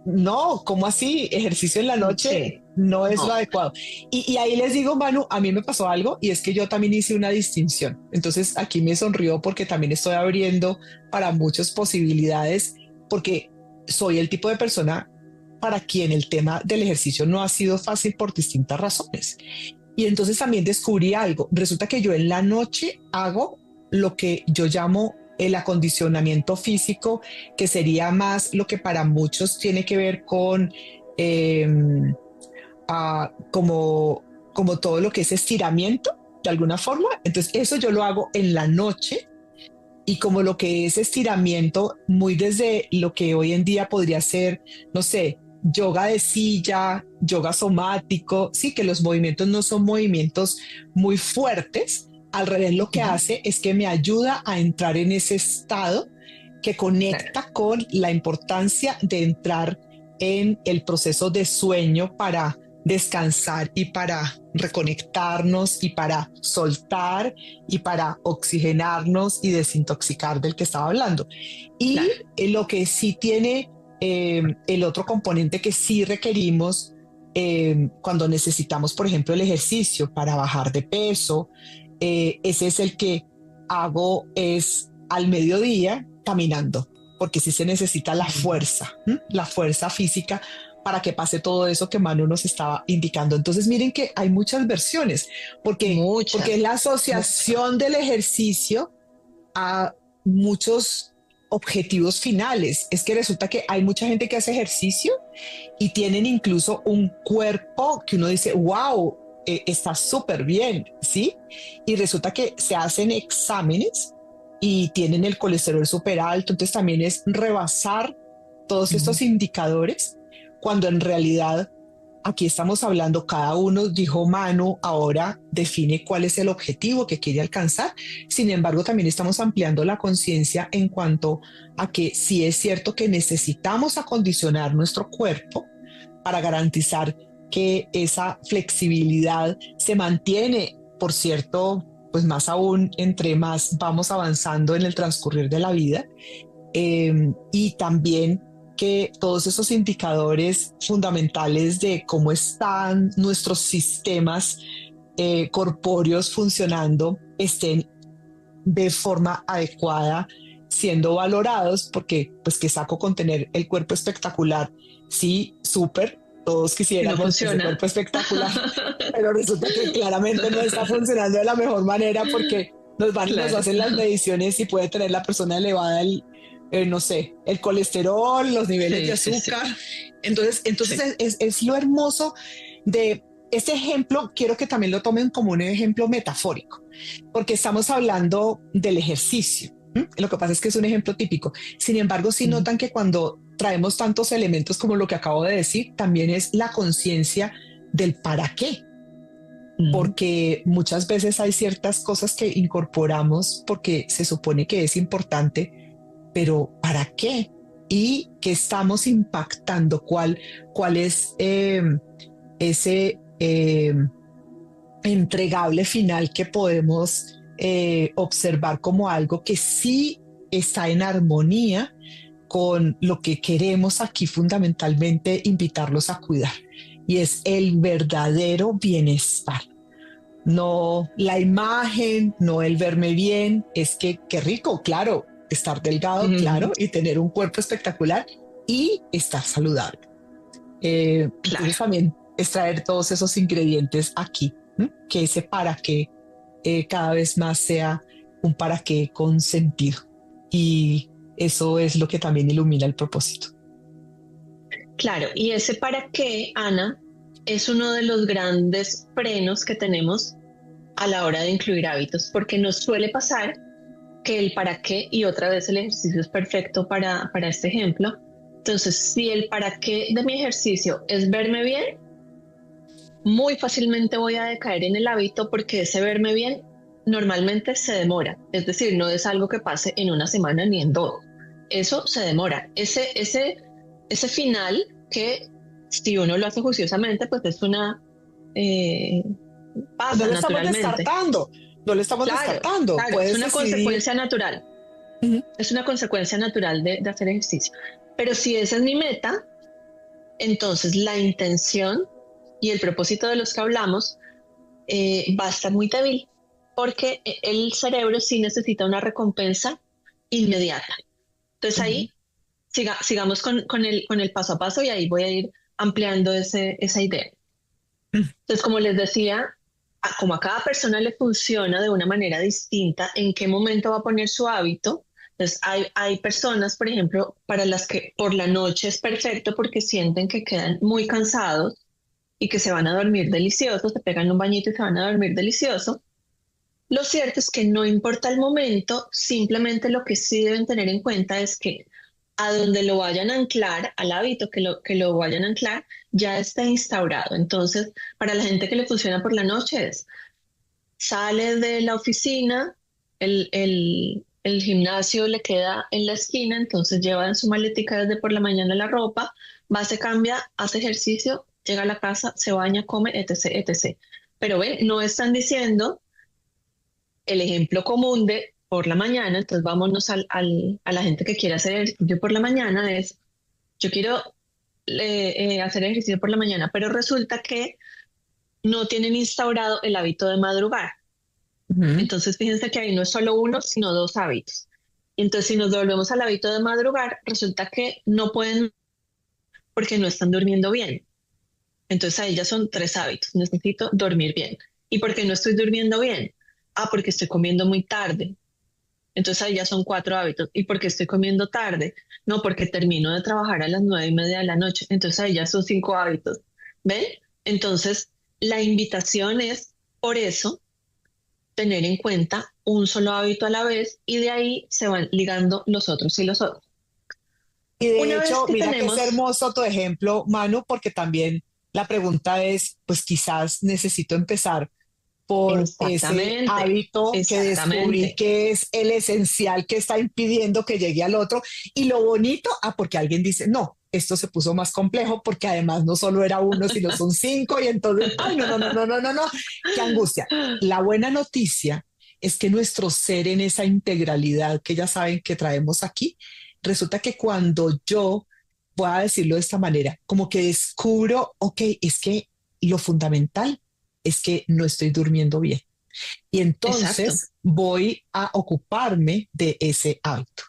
Speaker 1: no, ¿cómo así? Ejercicio en la noche no es lo adecuado. Y ahí les digo, Manu, a mí me pasó algo y es que yo también hice una distinción. Entonces aquí me sonrió porque también estoy abriendo para muchas posibilidades, porque soy el tipo de persona para quien el tema del ejercicio no ha sido fácil por distintas razones. Y entonces también descubrí algo. Resulta que yo en la noche hago lo que yo llamo el acondicionamiento físico, que sería más lo que para muchos tiene que ver con eh, como todo lo que es estiramiento, de alguna forma. Entonces, eso yo lo hago en la noche y como lo que es estiramiento, muy desde lo que hoy en día podría ser, no sé, yoga de silla, yoga somático, sí, que los movimientos no son movimientos muy fuertes. Al revés, lo que
Speaker 2: Ujú.
Speaker 1: hace es que me ayuda a entrar en ese estado que
Speaker 2: Claro,
Speaker 1: conecta con la importancia de entrar en el proceso de sueño para descansar y para reconectarnos y para soltar y para oxigenarnos y desintoxicar del que estaba hablando. Y
Speaker 2: claro.
Speaker 1: lo que sí tiene el otro componente que sí requerimos cuando necesitamos, por ejemplo, el ejercicio para bajar de peso, ese es el que hago es al mediodía caminando, porque sí se necesita
Speaker 2: Mm.
Speaker 1: la fuerza física para que pase todo eso que Manu nos estaba indicando. Entonces miren que hay muchas versiones, porque es
Speaker 2: Muchas,
Speaker 1: la
Speaker 2: muchas.
Speaker 1: asociación del ejercicio a muchos objetivos finales. Es que resulta que hay mucha gente que hace ejercicio y tienen incluso un cuerpo que uno dice, wow, está súper bien, ¿sí? Y resulta que se hacen exámenes y tienen el colesterol súper alto, entonces también es rebasar todos
Speaker 2: Mm.
Speaker 1: estos indicadores, cuando en realidad aquí estamos hablando, cada uno, dijo Manu, ahora define cuál es el objetivo que quiere alcanzar. Sin embargo, también estamos ampliando la conciencia en cuanto a que sí es cierto que necesitamos acondicionar nuestro cuerpo para garantizar que esa flexibilidad se mantiene, por cierto, pues más aún entre más vamos avanzando en el transcurrir de la vida, y también que todos esos indicadores fundamentales de cómo están nuestros sistemas corpóreos funcionando estén de forma adecuada, siendo valorados, porque pues que saco con tener el cuerpo espectacular, sí, súper, todos
Speaker 2: Y no
Speaker 1: quisiéramos ese
Speaker 2: funciona.
Speaker 1: cuerpo espectacular, pero resulta que claramente no está funcionando de la mejor manera porque nos van y nos
Speaker 2: Claro.
Speaker 1: hacen las mediciones y puede tener la persona elevada no sé, el colesterol, los niveles de
Speaker 2: Sí, sí, sí,
Speaker 1: azúcar. Entonces
Speaker 2: sí.
Speaker 1: es lo hermoso de este ejemplo. Quiero que también lo tomen como un ejemplo metafórico, porque estamos hablando del ejercicio. Lo que pasa es que es un ejemplo típico. Sin embargo, sí
Speaker 2: Mm.
Speaker 1: notan que cuando traemos tantos elementos como lo que acabo de decir, también es la conciencia del para qué,
Speaker 2: Mm.
Speaker 1: porque muchas veces hay ciertas cosas que incorporamos porque se supone que es importante, pero ¿para qué? Y que estamos impactando, cuál es ese entregable final que podemos observar como algo que sí está en armonía con lo que queremos aquí fundamentalmente invitarlos a cuidar, y es el verdadero bienestar. No la imagen, no el verme bien, es que qué rico, claro, estar delgado,
Speaker 2: Mm.
Speaker 1: claro, y tener un cuerpo espectacular y estar saludable. Entonces
Speaker 2: Claro.
Speaker 1: también es traer todos esos ingredientes aquí, ¿no? Que ese para qué cada vez más sea un para qué con sentido. Y eso es lo que también ilumina el propósito.
Speaker 2: Claro, y ese para qué, Ana, es uno de los grandes frenos que tenemos a la hora de incluir hábitos, porque nos suele pasar que el para qué, y otra vez el ejercicio es perfecto para este ejemplo. Entonces, si el para qué de mi ejercicio es verme bien, muy fácilmente voy a decaer en el hábito porque ese verme bien normalmente se demora. Es decir, no es algo que pase en una semana ni en dos. Eso se demora. Ese final que si uno lo hace juiciosamente, pues es una... eh,
Speaker 1: No
Speaker 2: pasa
Speaker 1: lo estamos
Speaker 2: naturalmente.
Speaker 1: descartando, no lo estamos
Speaker 2: Claro,
Speaker 1: descartando.
Speaker 2: claro, es
Speaker 1: Puedes
Speaker 2: una
Speaker 1: decidir.
Speaker 2: consecuencia natural.
Speaker 1: Ujú.
Speaker 2: Es una consecuencia natural de hacer ejercicio. Pero si esa es mi meta, entonces la intención y el propósito de los que hablamos va a estar muy débil, porque el cerebro sí necesita una recompensa inmediata. Entonces
Speaker 1: Ujú.
Speaker 2: ahí sigamos con el paso a paso y ahí voy a ir ampliando esa idea. Entonces, como les decía, como a cada persona le funciona de una manera distinta, en qué momento va a poner su hábito. Entonces, hay personas, por ejemplo, para las que por la noche es perfecto porque sienten que quedan muy cansados y que se van a dormir delicioso, se pegan un bañito y se van a dormir delicioso. Lo cierto es que no importa el momento, simplemente lo que sí deben tener en cuenta es que a donde lo vayan a anclar, al hábito que lo vayan a anclar, ya está instaurado. Entonces, para la gente que le funciona por la noche es, sale de la oficina, el gimnasio le queda en la esquina, entonces lleva en su maletica desde por la mañana la ropa, va, se cambia, hace ejercicio, llega a la casa, se baña, come, etc., etc. Pero ven, no están diciendo el ejemplo común de por la mañana, entonces vámonos a la gente que quiere hacer ejercicio por la mañana, es, yo quiero hacer ejercicio por la mañana, pero resulta que no tienen instaurado el hábito de madrugar.
Speaker 1: Ujú.
Speaker 2: Entonces fíjense que ahí no es solo uno, sino dos hábitos. Entonces si nos volvemos al hábito de madrugar, resulta que no pueden porque no están durmiendo bien. Entonces ahí ya son tres hábitos. Necesito dormir bien. ¿Y por qué no estoy durmiendo bien? Ah, porque estoy comiendo muy tarde. Entonces ahí ya son cuatro hábitos. ¿Y por qué estoy comiendo tarde? No, porque termino de trabajar a las 9:30 de la noche. Entonces ahí ya son cinco hábitos. ¿Ven? Entonces la invitación es, por eso, tener en cuenta un solo hábito a la vez y de ahí se van ligando los otros y los otros.
Speaker 1: Y de
Speaker 2: Una vez
Speaker 1: hecho,
Speaker 2: que
Speaker 1: mira que es
Speaker 2: tenemos,
Speaker 1: hermoso tu ejemplo, Manu, porque también la pregunta es, pues quizás necesito empezar por ese
Speaker 2: exactamente,
Speaker 1: hábito que descubrí
Speaker 2: exactamente.
Speaker 1: que es el esencial que está impidiendo que llegue al otro. Y lo bonito, porque alguien dice, no, esto se puso más complejo porque además no solo era uno, sino son cinco y entonces, ay, no, no, no, no, no, no, no, qué angustia. La buena noticia es que nuestro ser en esa integralidad que ya saben que traemos aquí, resulta que cuando yo, voy a decirlo de esta manera, como que descubro, ok, es que lo fundamental es que no estoy durmiendo bien. Y
Speaker 2: Exacto.
Speaker 1: entonces voy a ocuparme de ese hábito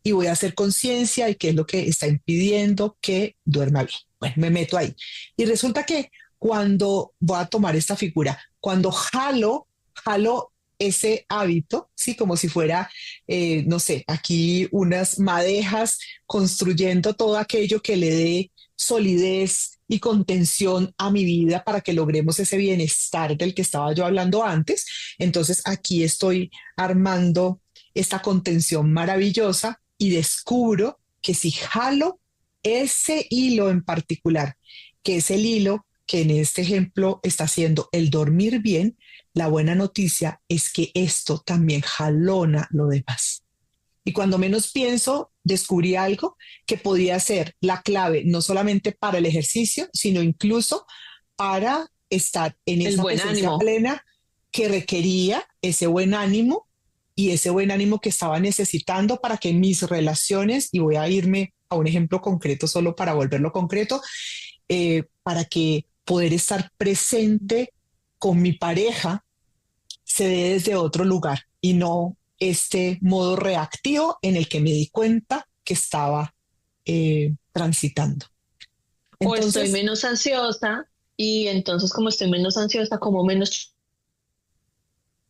Speaker 1: y voy a hacer conciencia de qué es lo que está impidiendo que duerma bien. Bueno, me meto ahí. Y resulta que cuando voy a tomar esta figura, cuando jalo ese hábito, sí, como si fuera, no sé, aquí unas madejas construyendo todo aquello que le dé solidez y contención a mi vida para que logremos ese bienestar del que estaba yo hablando antes. Entonces aquí estoy armando esta contención maravillosa y descubro que si jalo ese hilo en particular, que es el hilo que en este ejemplo está haciendo el dormir bien, la buena noticia es que esto también jalona lo demás. Y cuando menos pienso, descubrí algo que podía ser la clave no solamente para el ejercicio, sino incluso para estar en
Speaker 2: El
Speaker 1: esa
Speaker 2: buen
Speaker 1: presencia
Speaker 2: ánimo.
Speaker 1: plena que requería ese buen ánimo y ese buen ánimo que estaba necesitando para que mis relaciones, y voy a irme a un ejemplo concreto solo para volverlo concreto, para que poder estar presente con mi pareja se dé desde otro lugar y no este modo reactivo en el que me di cuenta que estaba transitando.
Speaker 2: O estoy
Speaker 1: Entonces,
Speaker 2: menos ansiosa y entonces como estoy menos ansiosa, como menos.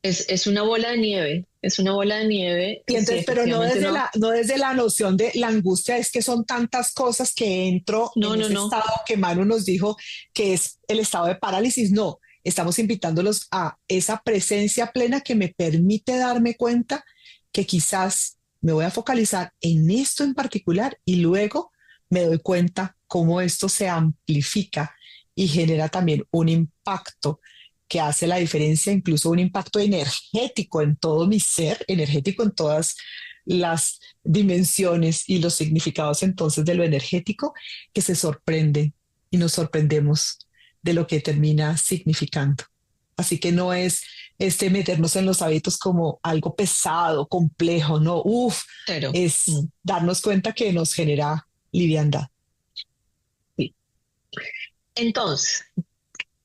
Speaker 2: Es una bola de nieve. Es una bola de nieve
Speaker 1: y
Speaker 2: que sí,
Speaker 1: entonces, pero no
Speaker 2: efectivamente
Speaker 1: desde
Speaker 2: no.
Speaker 1: no desde la noción de la angustia, es que son tantas cosas que entro
Speaker 2: No,
Speaker 1: en
Speaker 2: no,
Speaker 1: ese
Speaker 2: no.
Speaker 1: estado que Manu nos dijo que es el estado de parálisis. No, estamos invitándolos a esa presencia plena que me permite darme cuenta que quizás me voy a focalizar en esto en particular y luego me doy cuenta cómo esto se amplifica y genera también un impacto que hace la diferencia, incluso un impacto energético en todo mi ser, energético en todas las dimensiones y los significados entonces de lo energético, que se sorprende y nos sorprendemos de lo que termina significando. Así que no es este meternos en los hábitos como algo pesado, complejo, no,
Speaker 2: Cero.
Speaker 1: es
Speaker 2: Mm,
Speaker 1: darnos cuenta que nos genera liviandad.
Speaker 2: sí. Entonces,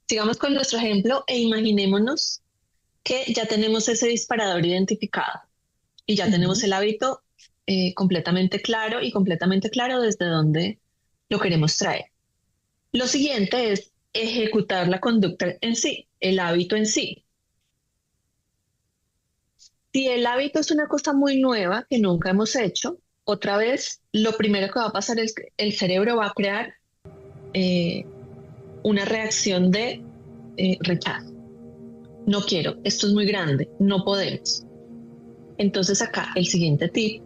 Speaker 2: sigamos con nuestro ejemplo e imaginémonos que ya tenemos ese disparador identificado y ya tenemos
Speaker 1: Ujú.
Speaker 2: el hábito completamente claro y completamente claro desde dónde lo queremos traer. Lo siguiente es ejecutar la conducta en sí, el hábito en sí. Si el hábito es una cosa muy nueva que nunca hemos hecho, otra vez lo primero que va a pasar es que el cerebro va a crear eh, una reacción de rechazo. No quiero, esto es muy grande, no podemos. Entonces acá el siguiente tip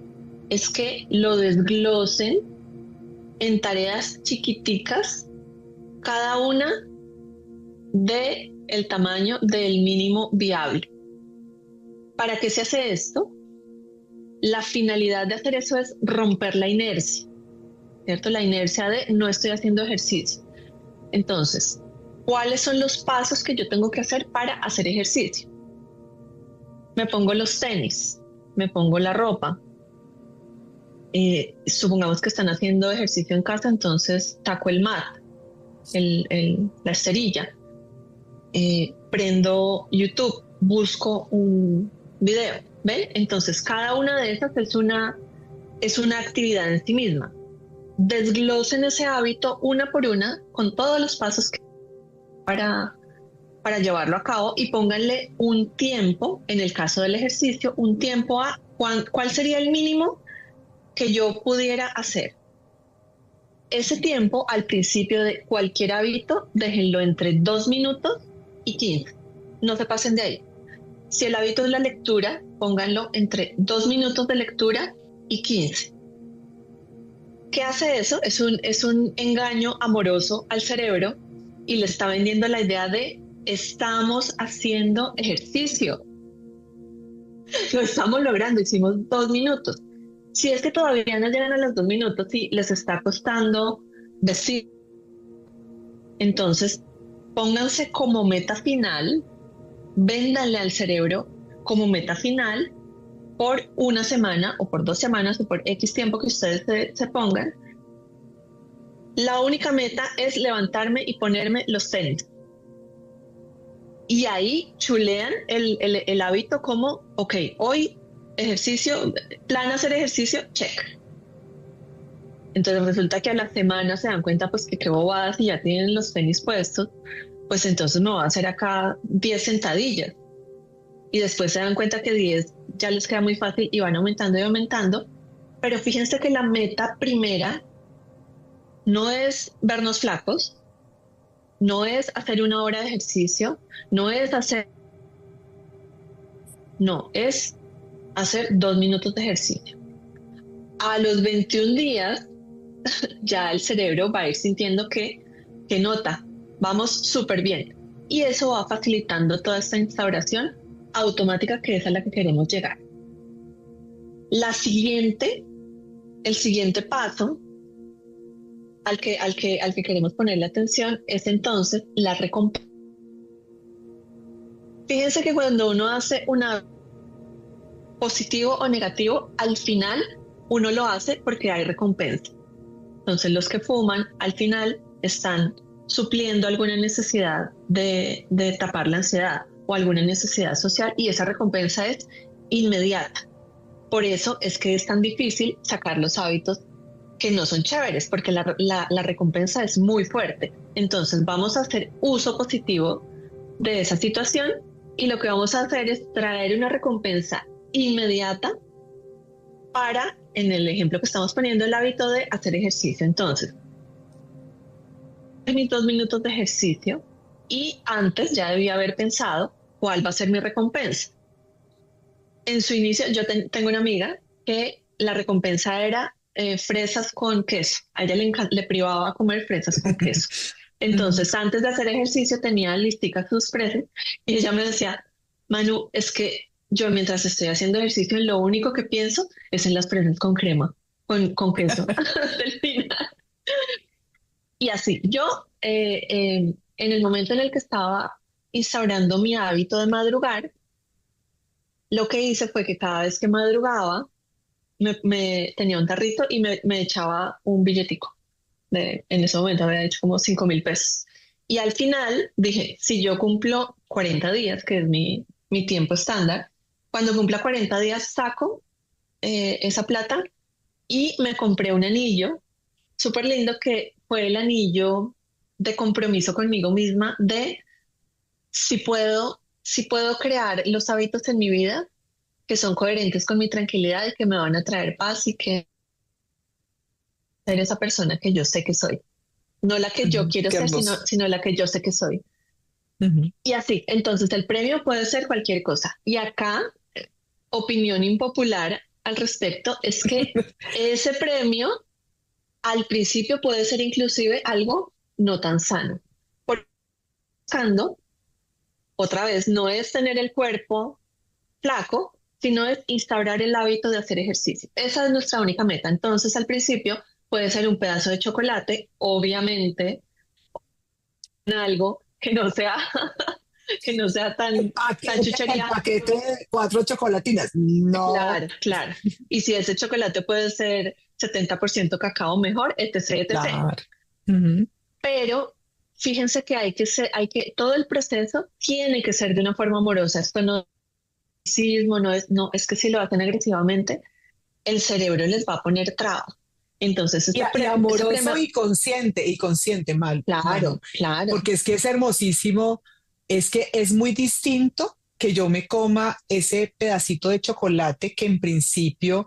Speaker 2: es que lo desglosen en tareas chiquiticas, cada una de el tamaño del mínimo viable. ¿Para qué se hace esto? La finalidad de hacer eso es romper la inercia, ¿cierto? La inercia de no estoy haciendo ejercicio. Entonces, ¿cuáles son los pasos que yo tengo que hacer para hacer ejercicio? Me pongo los tenis, me pongo la ropa. Supongamos que están haciendo ejercicio en casa, entonces taco el mat, la esterilla. Prendo YouTube, busco un video, ¿ven? Entonces cada una de esas es una actividad en sí misma. Desglosen ese hábito una por una con todos los pasos para llevarlo a cabo y pónganle un tiempo, en el caso del ejercicio, un tiempo a cuál sería el mínimo que yo pudiera hacer. Ese tiempo al principio de cualquier hábito, déjenlo entre 2 minutos y 15. No se pasen de ahí. Si el hábito es la lectura, pónganlo entre 2 minutos de lectura y 15. ¿Qué hace eso? Es un engaño amoroso al cerebro y le está vendiendo la idea de estamos haciendo ejercicio. Lo estamos logrando, hicimos 2 minutos. Si es que todavía no llegan a los 2 minutos y les está costando decir, entonces pónganse como meta final, véndanle al cerebro como meta final por una semana o por 2 semanas o por X tiempo que ustedes se pongan. La única meta es levantarme y ponerme los tenis. Y ahí chulean el hábito como, ok, hoy ejercicio, plan hacer ejercicio, check. Entonces resulta que a la semana se dan cuenta pues que qué bobadas y ya tienen los tenis puestos, pues entonces me voy a hacer acá 10 sentadillas. Y después se dan cuenta que 10 ya les queda muy fácil y van aumentando y aumentando. Pero fíjense que la meta primera no es vernos flacos, no es hacer 1 hora de ejercicio, no es hacer, no, es hacer 2 minutos de ejercicio. A los 21 días ya el cerebro va a ir sintiendo que nota, vamos súper bien. Y eso va facilitando toda esta instauración automática que es a la que queremos llegar. El siguiente paso al que queremos ponerle atención es entonces la recompensa. Fíjense que cuando uno hace una positivo o negativo, al final uno lo hace porque hay recompensa. Entonces los que fuman al final están supliendo alguna necesidad de tapar la ansiedad o alguna necesidad social y esa recompensa es inmediata. Por eso es que es tan difícil sacar los hábitos que no son chéveres, porque la recompensa es muy fuerte. Entonces vamos a hacer uso positivo de esa situación y lo que vamos a hacer es traer una recompensa inmediata para, en el ejemplo que estamos poniendo, el hábito de hacer ejercicio. Entonces, mis 2 minutos de ejercicio y antes ya debía haber pensado cuál va a ser mi recompensa. En su inicio, yo tengo una amiga que la recompensa era fresas con queso. A ella le privaba comer fresas con queso. Entonces, antes de hacer ejercicio, tenía listicas sus fresas y ella me decía, Manu, es que yo mientras estoy haciendo ejercicio, lo único que pienso es en las fresas con crema, con queso del final. Y así, yo en el momento en el que estaba instaurando mi hábito de madrugar, lo que hice fue que cada vez que madrugaba, me tenía un tarrito y me echaba un billetico. En ese momento había hecho como 5.000 pesos. Y al final dije, si yo cumplo 40 días, que es mi tiempo estándar, cuando cumpla 40 días saco esa plata y me compré un anillo súper lindo que fue el anillo de compromiso conmigo misma de si puedo crear los hábitos en mi vida que son coherentes con mi tranquilidad y que me van a traer paz y que ser esa persona que yo sé que soy. No la que yo quiero
Speaker 1: Qué
Speaker 2: ser,
Speaker 1: hermoso.
Speaker 2: sino la que yo sé que soy.
Speaker 1: Ujú.
Speaker 2: Y así, entonces el premio puede ser cualquier cosa. Y acá, opinión impopular al respecto es que ese premio al principio puede ser inclusive algo no tan sano. Porque buscando, otra vez, no es tener el cuerpo flaco, sino es instaurar el hábito de hacer ejercicio. Esa es nuestra única meta. Entonces, al principio puede ser un pedazo de chocolate, obviamente, algo que no sea, que no sea tan
Speaker 1: El
Speaker 2: chuchería.
Speaker 1: paquete de 4 chocolatinas. No,
Speaker 2: Claro, claro. Y si ese chocolate puede ser 70% cacao, mejor, etc., etc.
Speaker 1: claro. Ujú.
Speaker 2: Pero fíjense que todo el proceso tiene que ser de una forma amorosa. Esto no es racismo, no, es que si lo hacen agresivamente, el cerebro les va a poner trabas. Entonces,
Speaker 1: Y
Speaker 2: ese
Speaker 1: amoroso
Speaker 2: premio,
Speaker 1: y consciente, Manu,
Speaker 2: claro, claro,
Speaker 1: porque es que es hermosísimo, es que es muy distinto que yo me coma ese pedacito de chocolate que en principio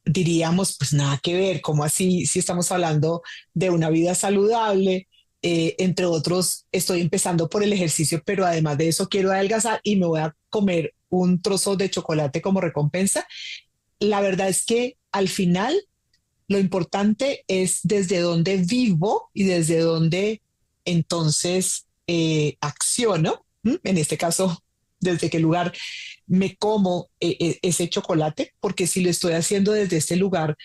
Speaker 1: diríamos, pues nada que ver, como así si estamos hablando de una vida saludable, entre otros, estoy empezando por el ejercicio, pero además de eso quiero adelgazar y me voy a comer un trozo de chocolate como recompensa. La verdad es que al final lo importante es desde dónde vivo y desde dónde entonces acciono, ¿m? En este caso, desde qué lugar me como ese chocolate, porque si lo estoy haciendo desde este lugar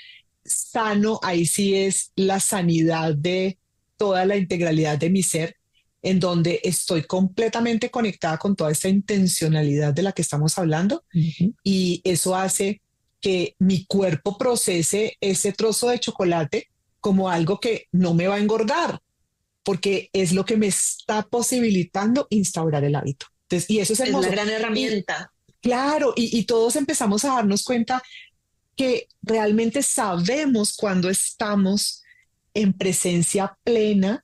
Speaker 1: sano, ahí sí es la sanidad de toda la integralidad de mi ser, en donde estoy completamente conectada con toda esta intencionalidad de la que estamos hablando. Ujú. Y eso hace que mi cuerpo procese ese trozo de chocolate como algo que no me va a engordar, porque es lo que me está posibilitando instaurar el hábito. Entonces, y eso es
Speaker 2: es la
Speaker 1: hermoso.
Speaker 2: gran
Speaker 1: Y
Speaker 2: herramienta.
Speaker 1: claro, y todos empezamos a darnos cuenta que realmente sabemos cuando estamos en presencia plena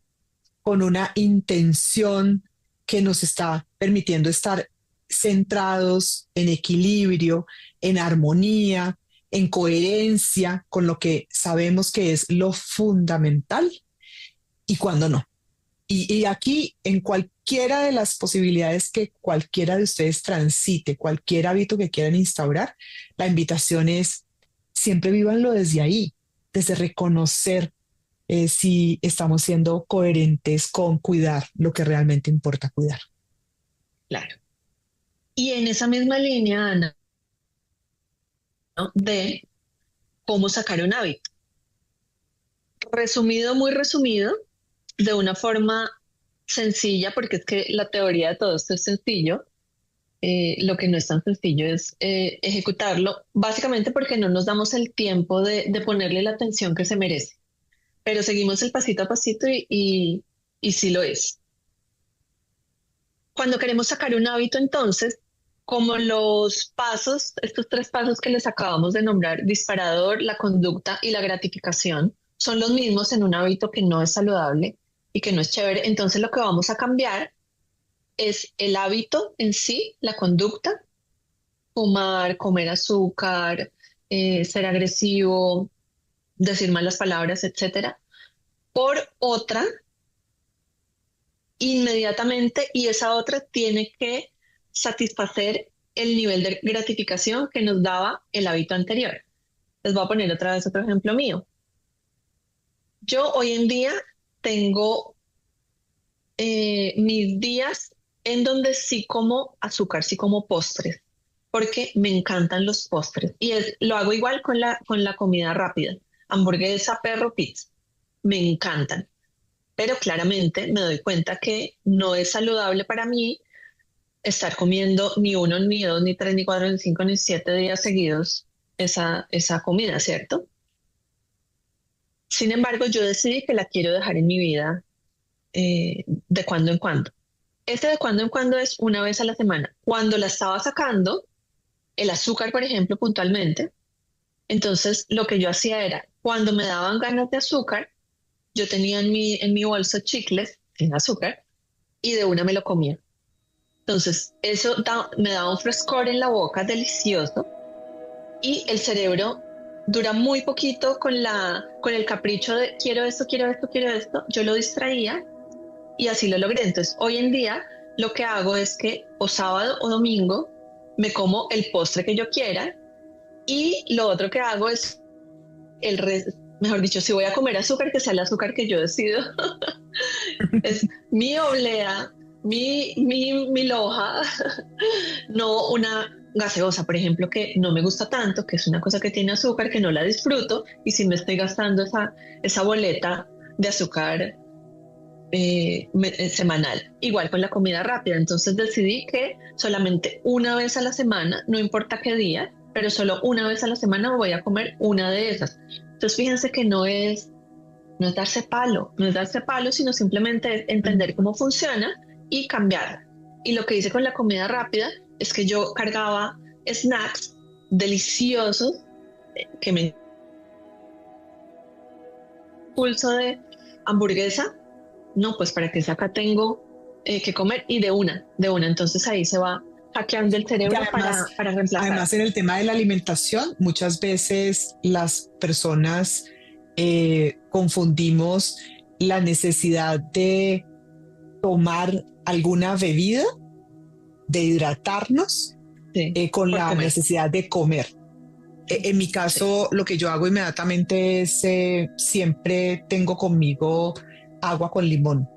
Speaker 1: con una intención que nos está permitiendo estar centrados en equilibrio, en armonía, en coherencia con lo que sabemos que es lo fundamental y cuando no. Y aquí, en cualquiera de las posibilidades que cualquiera de ustedes transite, cualquier hábito que quieran instaurar, la invitación es siempre vívanlo desde ahí, desde reconocer si estamos siendo coherentes con cuidar lo que realmente importa cuidar.
Speaker 2: Claro. Y en esa misma línea, Ana, ¿no? De cómo sacar un hábito. Resumido, muy resumido, de una forma sencilla, porque es que la teoría de todo esto es sencillo. Lo que no es tan sencillo es ejecutarlo, básicamente porque no nos damos el tiempo de ponerle la atención que se merece. Pero seguimos el pasito a pasito y sí lo es. Cuando queremos sacar un hábito, entonces, como los pasos, estos 3 pasos que les acabamos de nombrar, disparador, la conducta y la gratificación, son los mismos en un hábito que no es saludable y que no es chévere, entonces lo que vamos a cambiar es el hábito en sí, la conducta, fumar, comer azúcar, ser agresivo, decir malas palabras, etcétera, por otra inmediatamente, y esa otra tiene que satisfacer el nivel de gratificación que nos daba el hábito anterior. Les voy a poner otra vez otro ejemplo mío. Yo hoy en día tengo mis días en donde sí como azúcar, sí como postres, porque me encantan los postres. Y lo hago igual con la comida rápida, hamburguesa, perro, pizza. Me encantan. Pero claramente me doy cuenta que no es saludable para mí estar comiendo ni uno, ni dos, ni tres, ni cuatro, ni cinco, ni 7 días seguidos esa comida, ¿cierto? Sin embargo, yo decidí que la quiero dejar en mi vida de cuando en cuando. Este de cuando en cuando es una vez a la semana. Cuando la estaba sacando, el azúcar, por ejemplo, puntualmente, entonces lo que yo hacía era, cuando me daban ganas de azúcar, yo tenía en mi bolso chicles sin azúcar, y de una me lo comía. Entonces, me daba un frescor en la boca delicioso y el cerebro dura muy poquito con el capricho de quiero esto, quiero esto, quiero esto. Yo lo distraía y así lo logré. Entonces, hoy en día lo que hago es que o sábado o domingo me como el postre que yo quiera y lo otro que hago es mejor dicho, si voy a comer azúcar, que sea el azúcar que yo decido. Es mi oblea, mi loja, no una gaseosa, por ejemplo, que no me gusta tanto, que es una cosa que tiene azúcar, que no la disfruto, y si me estoy gastando esa boleta de azúcar semanal. Igual con la comida rápida, entonces decidí que solamente una vez a la semana, no importa qué día, pero solo una vez a la semana voy a comer una de esas. Entonces fíjense que no es darse palo, no es darse palo, sino simplemente es entender cómo funciona y cambiarla. Y lo que hice con la comida rápida es que yo cargaba snacks deliciosos que me pulso de hamburguesa, no, pues para que acá tengo que comer y de una, entonces ahí se va hackeando el cerebro para reemplazar.
Speaker 1: Además, en el tema de la alimentación, muchas veces las personas confundimos la necesidad de tomar alguna bebida, de hidratarnos, con la necesidad de comer. En mi caso, lo que yo hago inmediatamente es siempre tengo conmigo agua con limón.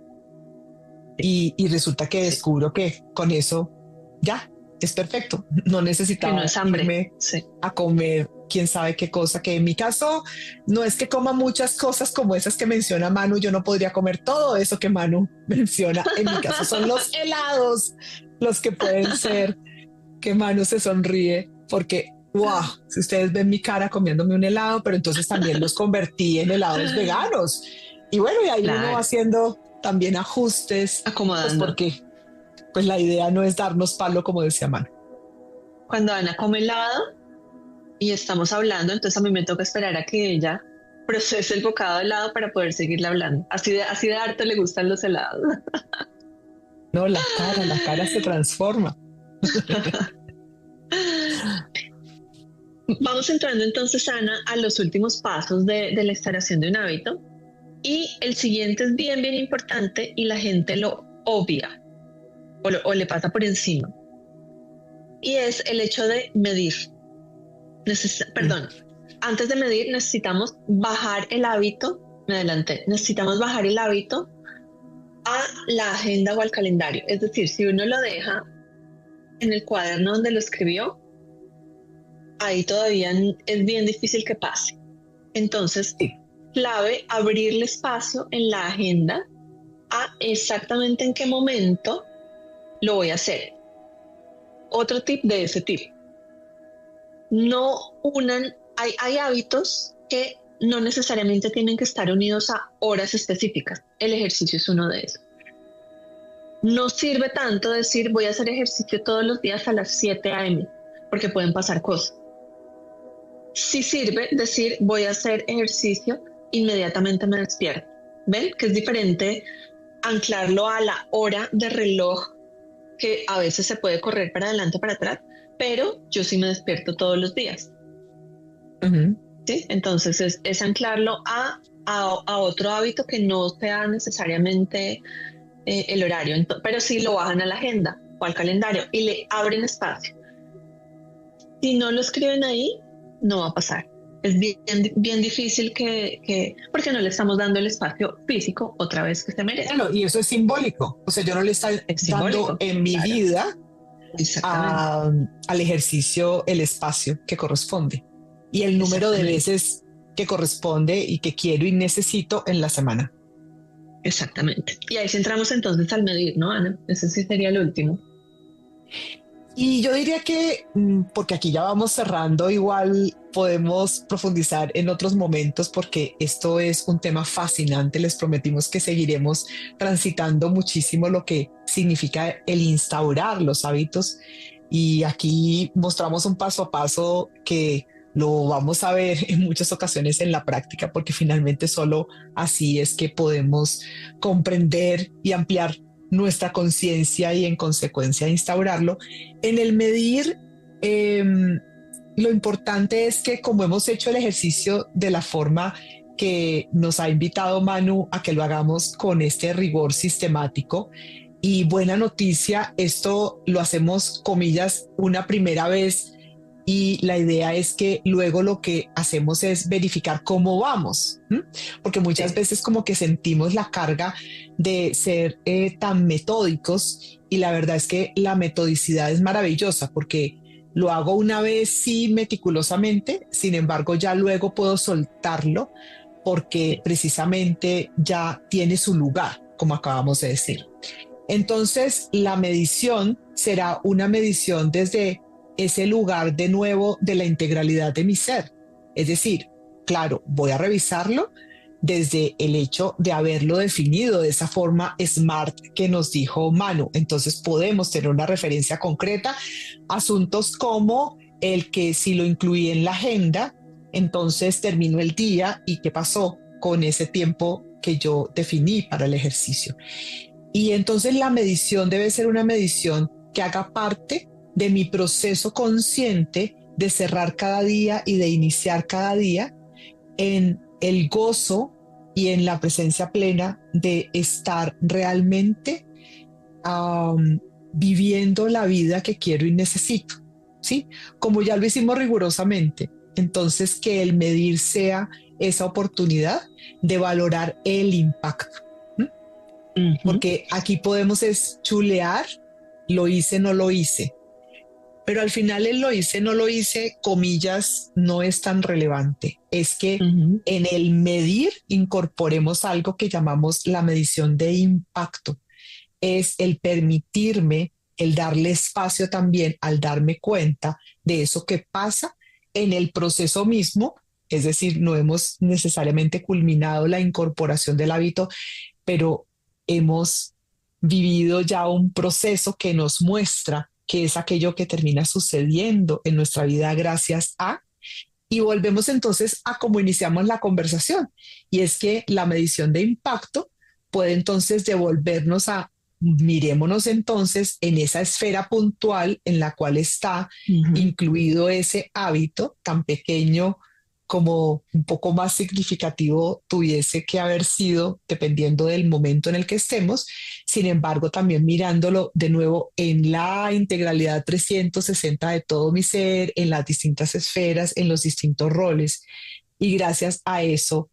Speaker 1: Y resulta que descubro que con eso ya es perfecto. No necesitaba irme a comer quién sabe qué cosa, que en mi caso no es que coma muchas cosas como esas que menciona Manu. Yo no podría comer todo eso que Manu menciona. En mi caso son los helados los que pueden ser que Manu se sonríe porque wow, si ustedes ven mi cara comiéndome un helado, pero entonces también los convertí en helados veganos. Y bueno, y ahí uno va haciendo también ajustes,
Speaker 2: acomodando.
Speaker 1: Pues porque pues la idea no es darnos palo, como decía Manu.
Speaker 2: Cuando Ana come helado y estamos hablando, entonces a mí me toca esperar a que ella procese el bocado de helado para poder seguirle hablando. Así de harto le gustan los helados.
Speaker 1: No, la cara se transforma.
Speaker 2: Vamos entrando entonces, Ana, a los últimos pasos de la instalación de un hábito. Y el siguiente es bien, bien importante y la gente lo obvia o le pasa por encima. Y es el hecho de medir. Antes de medir necesitamos bajar el hábito, necesitamos bajar el hábito a la agenda o al calendario. Es decir, si uno lo deja en el cuaderno donde lo escribió, ahí todavía es bien difícil que pase. Entonces, clave abrirle espacio en la agenda a exactamente en qué momento lo voy a hacer. Otro tip de ese tip. Hay hábitos que no necesariamente tienen que estar unidos a horas específicas. El ejercicio es uno de esos. No sirve tanto decir voy a hacer ejercicio todos los días a las 7 a.m. porque pueden pasar cosas. Sí sirve decir voy a hacer ejercicio, inmediatamente me despierto. ¿Ven? Que es diferente anclarlo a la hora de reloj, que a veces se puede correr para adelante o para atrás, pero yo sí me despierto todos los días.
Speaker 1: Uh-huh.
Speaker 2: ¿Sí? Entonces es anclarlo a otro hábito que no sea necesariamente el horario, pero sí lo bajan a la agenda o al calendario y le abren espacio. Si no lo escriben ahí, no va a pasar. Es bien difícil porque no le estamos dando el espacio físico otra vez que se merece.
Speaker 1: Claro, y eso es simbólico. O sea, yo no le estoy dando en mi vida al ejercicio el espacio que corresponde y el número de veces que corresponde y que quiero y necesito en la semana.
Speaker 2: Exactamente. Y ahí sí entramos entonces al medir, ¿no, Ana? Ese sí sería el último.
Speaker 1: Y yo diría que, porque aquí ya vamos cerrando, igual podemos profundizar en otros momentos porque esto es un tema fascinante. Les prometimos que seguiremos transitando muchísimo lo que significa el instaurar los hábitos y aquí mostramos un paso a paso que lo vamos a ver en muchas ocasiones en la práctica, porque finalmente solo así es que podemos comprender y ampliar nuestra conciencia y en consecuencia instaurarlo. En el medir, eh, lo importante es que como hemos hecho el ejercicio de la forma que nos ha invitado Manu a que lo hagamos con este rigor sistemático, y buena noticia, esto lo hacemos comillas una primera vez y la idea es que luego lo que hacemos es verificar cómo vamos, ¿m? Porque muchas
Speaker 2: Sí.
Speaker 1: veces como que sentimos la carga de ser tan metódicos, y la verdad es que la metodicidad es maravillosa porque lo hago una vez sí meticulosamente, sin embargo ya luego puedo soltarlo porque
Speaker 2: Sí.
Speaker 1: precisamente ya tiene su lugar, como acabamos de decir. Entonces, la medición será una medición desde ese lugar de nuevo de la integralidad de mi ser. Es decir, claro, voy a revisarlo desde el hecho de haberlo definido de esa forma SMART que nos dijo Manu. Entonces podemos tener una referencia concreta, asuntos como el que si lo incluí en la agenda, entonces terminó el día y qué pasó con ese tiempo que yo definí para el ejercicio. Y entonces la medición debe ser una medición que haga parte de mi proceso consciente de cerrar cada día y de iniciar cada día en el gozo y en la presencia plena de estar realmente um, viviendo la vida que quiero y necesito, ¿sí? Como ya lo hicimos rigurosamente, entonces que el medir sea esa oportunidad de valorar el impacto, ¿m?
Speaker 2: Ujú.
Speaker 1: Porque aquí podemos es chulear, lo hice, no lo hice, pero al final el lo hice, no lo hice, comillas, no es tan relevante. Es que
Speaker 2: Ujú.
Speaker 1: en el medir incorporemos algo que llamamos la medición de impacto. Es el permitirme, el darle espacio también al darme cuenta de eso que pasa en el proceso mismo. Es decir, no hemos necesariamente culminado la incorporación del hábito, pero hemos vivido ya un proceso que nos muestra que es aquello que termina sucediendo en nuestra vida gracias a, y volvemos entonces a cómo iniciamos la conversación, y es que la medición de impacto puede entonces devolvernos a, mirémonos entonces en esa esfera puntual en la cual está
Speaker 2: Ujú.
Speaker 1: incluido ese hábito tan pequeño como un poco más significativo tuviese que haber sido dependiendo del momento en el que estemos. Sin embargo, también mirándolo de nuevo en la integralidad 360 de todo mi ser, en las distintas esferas, en los distintos roles. Y gracias a eso,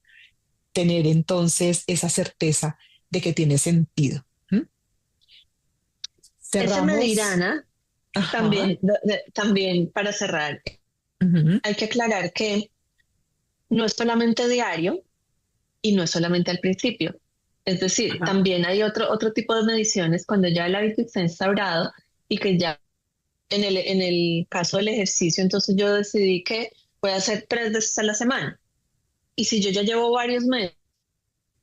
Speaker 1: tener entonces esa certeza de que tiene sentido. ¿Mm?
Speaker 2: Ese
Speaker 1: Cerramos.
Speaker 2: Medirana,
Speaker 1: Ajá.
Speaker 2: también para cerrar,
Speaker 1: Ujú.
Speaker 2: hay que aclarar que no es solamente diario y no es solamente al principio. Es decir,
Speaker 1: Ajá.
Speaker 2: también hay otro tipo de mediciones cuando ya el hábito está instaurado y que ya en el caso del ejercicio, entonces yo decidí que voy a hacer 3 veces a la semana. Y si yo ya llevo varios meses,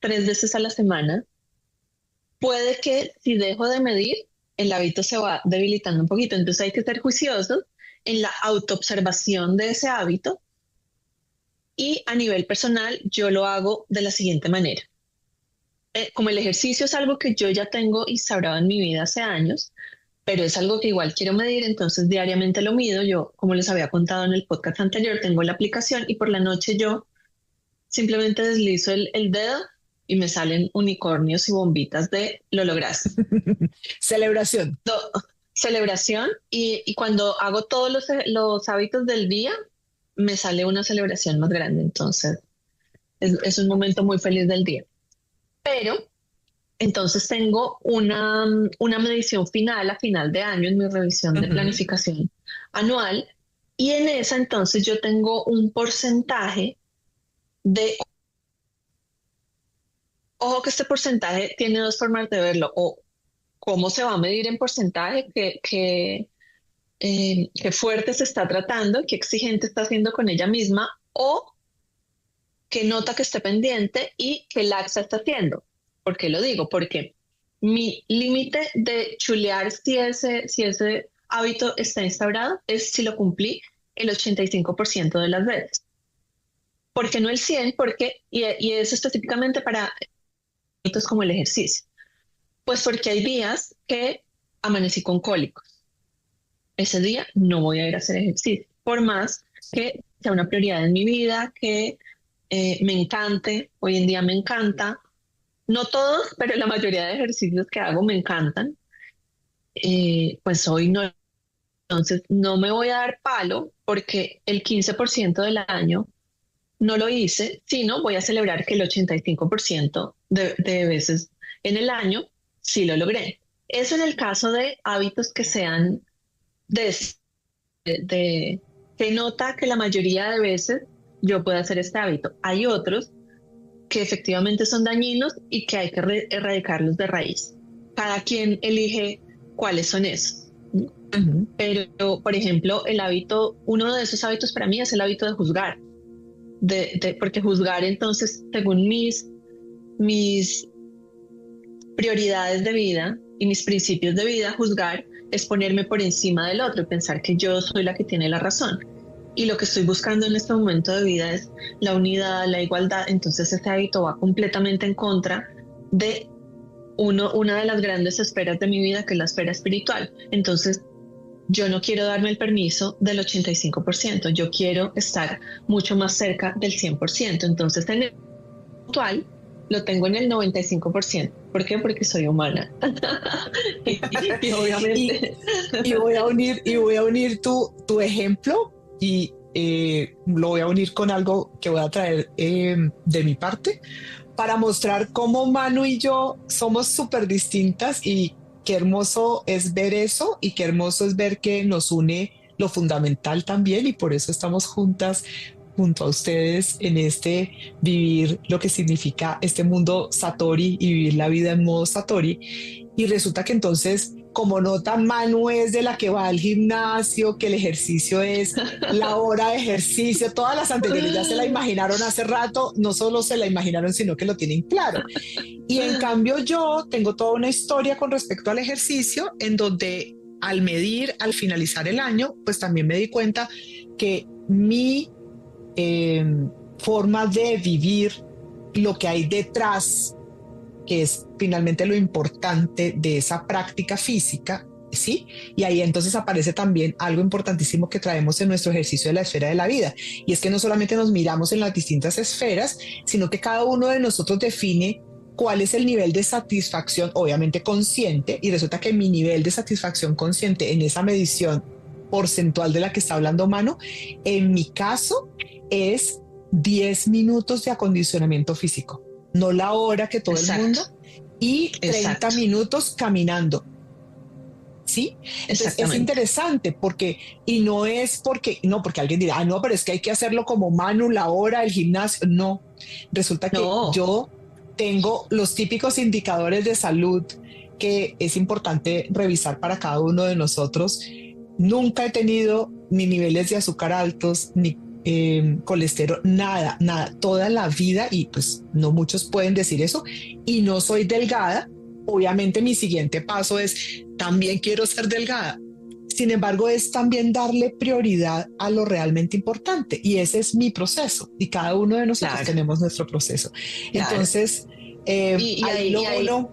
Speaker 2: 3 veces a la semana, puede que si dejo de medir, el hábito se va debilitando un poquito. Entonces hay que ser juiciosos en la autoobservación de ese hábito y a nivel personal yo lo hago de la siguiente manera. Como el ejercicio es algo que yo ya tengo instaurado en mi vida hace años, pero es algo que igual quiero medir, entonces diariamente lo mido. Yo, como les había contado en el podcast anterior, tengo la aplicación y por la noche yo simplemente deslizo el dedo y me salen unicornios y bombitas de lo lograste.
Speaker 1: Celebración.
Speaker 2: Celebración y cuando hago todos los hábitos del día, me sale una celebración más grande. Entonces, es un momento muy feliz del día. Pero entonces tengo una medición final a final de año en mi revisión de
Speaker 1: Ujú.
Speaker 2: planificación anual y en esa entonces yo tengo un porcentaje de, ojo que este porcentaje tiene dos formas de verlo, o cómo se va a medir en porcentaje, qué fuerte se está tratando, qué exigente está haciendo con ella misma, o qué nota que esté pendiente y qué laxa está haciendo. ¿Por qué lo digo? Porque mi límite de chulear si ese hábito está instaurado es si lo cumplí el 85% de las veces. ¿Por qué no el 100? Y es específicamente para hábitos como el ejercicio. Pues porque hay días que amanecí con cólicos. Ese día no voy a ir a hacer ejercicio, por más que sea una prioridad en mi vida, que me encante, hoy en día me encanta. No todos, pero la mayoría de ejercicios que hago me encantan. Pues hoy no, entonces no me voy a dar palo porque el 15% del año no lo hice, sino voy a celebrar que el 85% de veces en el año sí lo logré. Eso en el caso de hábitos que sean de, se nota que la mayoría de veces yo puedo hacer este hábito. Hay otros que efectivamente son dañinos y que hay que erradicarlos de raíz. Cada quien elige cuáles son esos.
Speaker 1: Ujú.
Speaker 2: Pero, por ejemplo, uno de esos hábitos para mí es el hábito de juzgar, porque juzgar entonces, según mis prioridades de vida y mis principios de vida, juzgar es ponerme por encima del otro y pensar que yo soy la que tiene la razón. Y lo que estoy buscando en este momento de vida es la unidad, la igualdad. Entonces ese hábito va completamente en contra de una de las grandes esferas de mi vida, que es la esfera espiritual. Entonces yo no quiero darme el permiso del 85%, yo quiero estar mucho más cerca del 100%. Entonces en el actual lo tengo en el 95%. ¿Por qué? Porque soy humana. y
Speaker 1: Y,
Speaker 2: obviamente...
Speaker 1: y voy a unir tu ejemplo y lo voy a unir con algo que voy a traer de mi parte para mostrar cómo Manu y yo somos súper distintas y qué hermoso es ver eso y qué hermoso es ver que nos une lo fundamental también y por eso estamos juntas junto a ustedes en este vivir lo que significa este mundo Satori y vivir la vida en modo Satori. Y resulta que entonces, como nota, Manu es de la que va al gimnasio, que el ejercicio es la hora de ejercicio, todas las anteriores ya se la imaginaron hace rato, no solo se la imaginaron, sino que lo tienen claro. Y en cambio yo tengo toda una historia con respecto al ejercicio en donde al medir, al finalizar el año, pues también me di cuenta que mi eh, forma de vivir, lo que hay detrás, que es finalmente lo importante de esa práctica física, ¿sí? Y ahí entonces aparece también algo importantísimo que traemos en nuestro ejercicio de la esfera de la vida, y es que no solamente nos miramos en las distintas esferas, sino que cada uno de nosotros define cuál es el nivel de satisfacción, obviamente consciente, y resulta que mi nivel de satisfacción consciente en esa medición porcentual de la que está hablando Mano, en mi caso es 10 minutos de acondicionamiento físico, no la hora que todo el
Speaker 2: Exacto,
Speaker 1: mundo, y 30
Speaker 2: exacto,
Speaker 1: minutos caminando. ¿Sí? Entonces es
Speaker 2: exactamente.
Speaker 1: interesante porque, y no es porque, no, porque alguien dirá, ah, no, pero es que hay que hacerlo como Manu, la hora, el gimnasio. No, resulta que
Speaker 2: No,
Speaker 1: yo tengo los típicos indicadores de salud que es importante revisar para cada uno de nosotros. Nunca he tenido ni niveles de azúcar altos, ni colesterol, nada, nada, toda la vida, y pues no muchos pueden decir eso, y no soy delgada. Obviamente mi siguiente paso es, también quiero ser delgada. Sin embargo, es también darle prioridad a lo realmente importante, y ese es mi proceso, y cada uno de nosotros
Speaker 2: claro,
Speaker 1: tenemos nuestro proceso.
Speaker 2: claro.
Speaker 1: Entonces, ahí
Speaker 2: Y
Speaker 1: lo
Speaker 2: ahí,
Speaker 1: uno,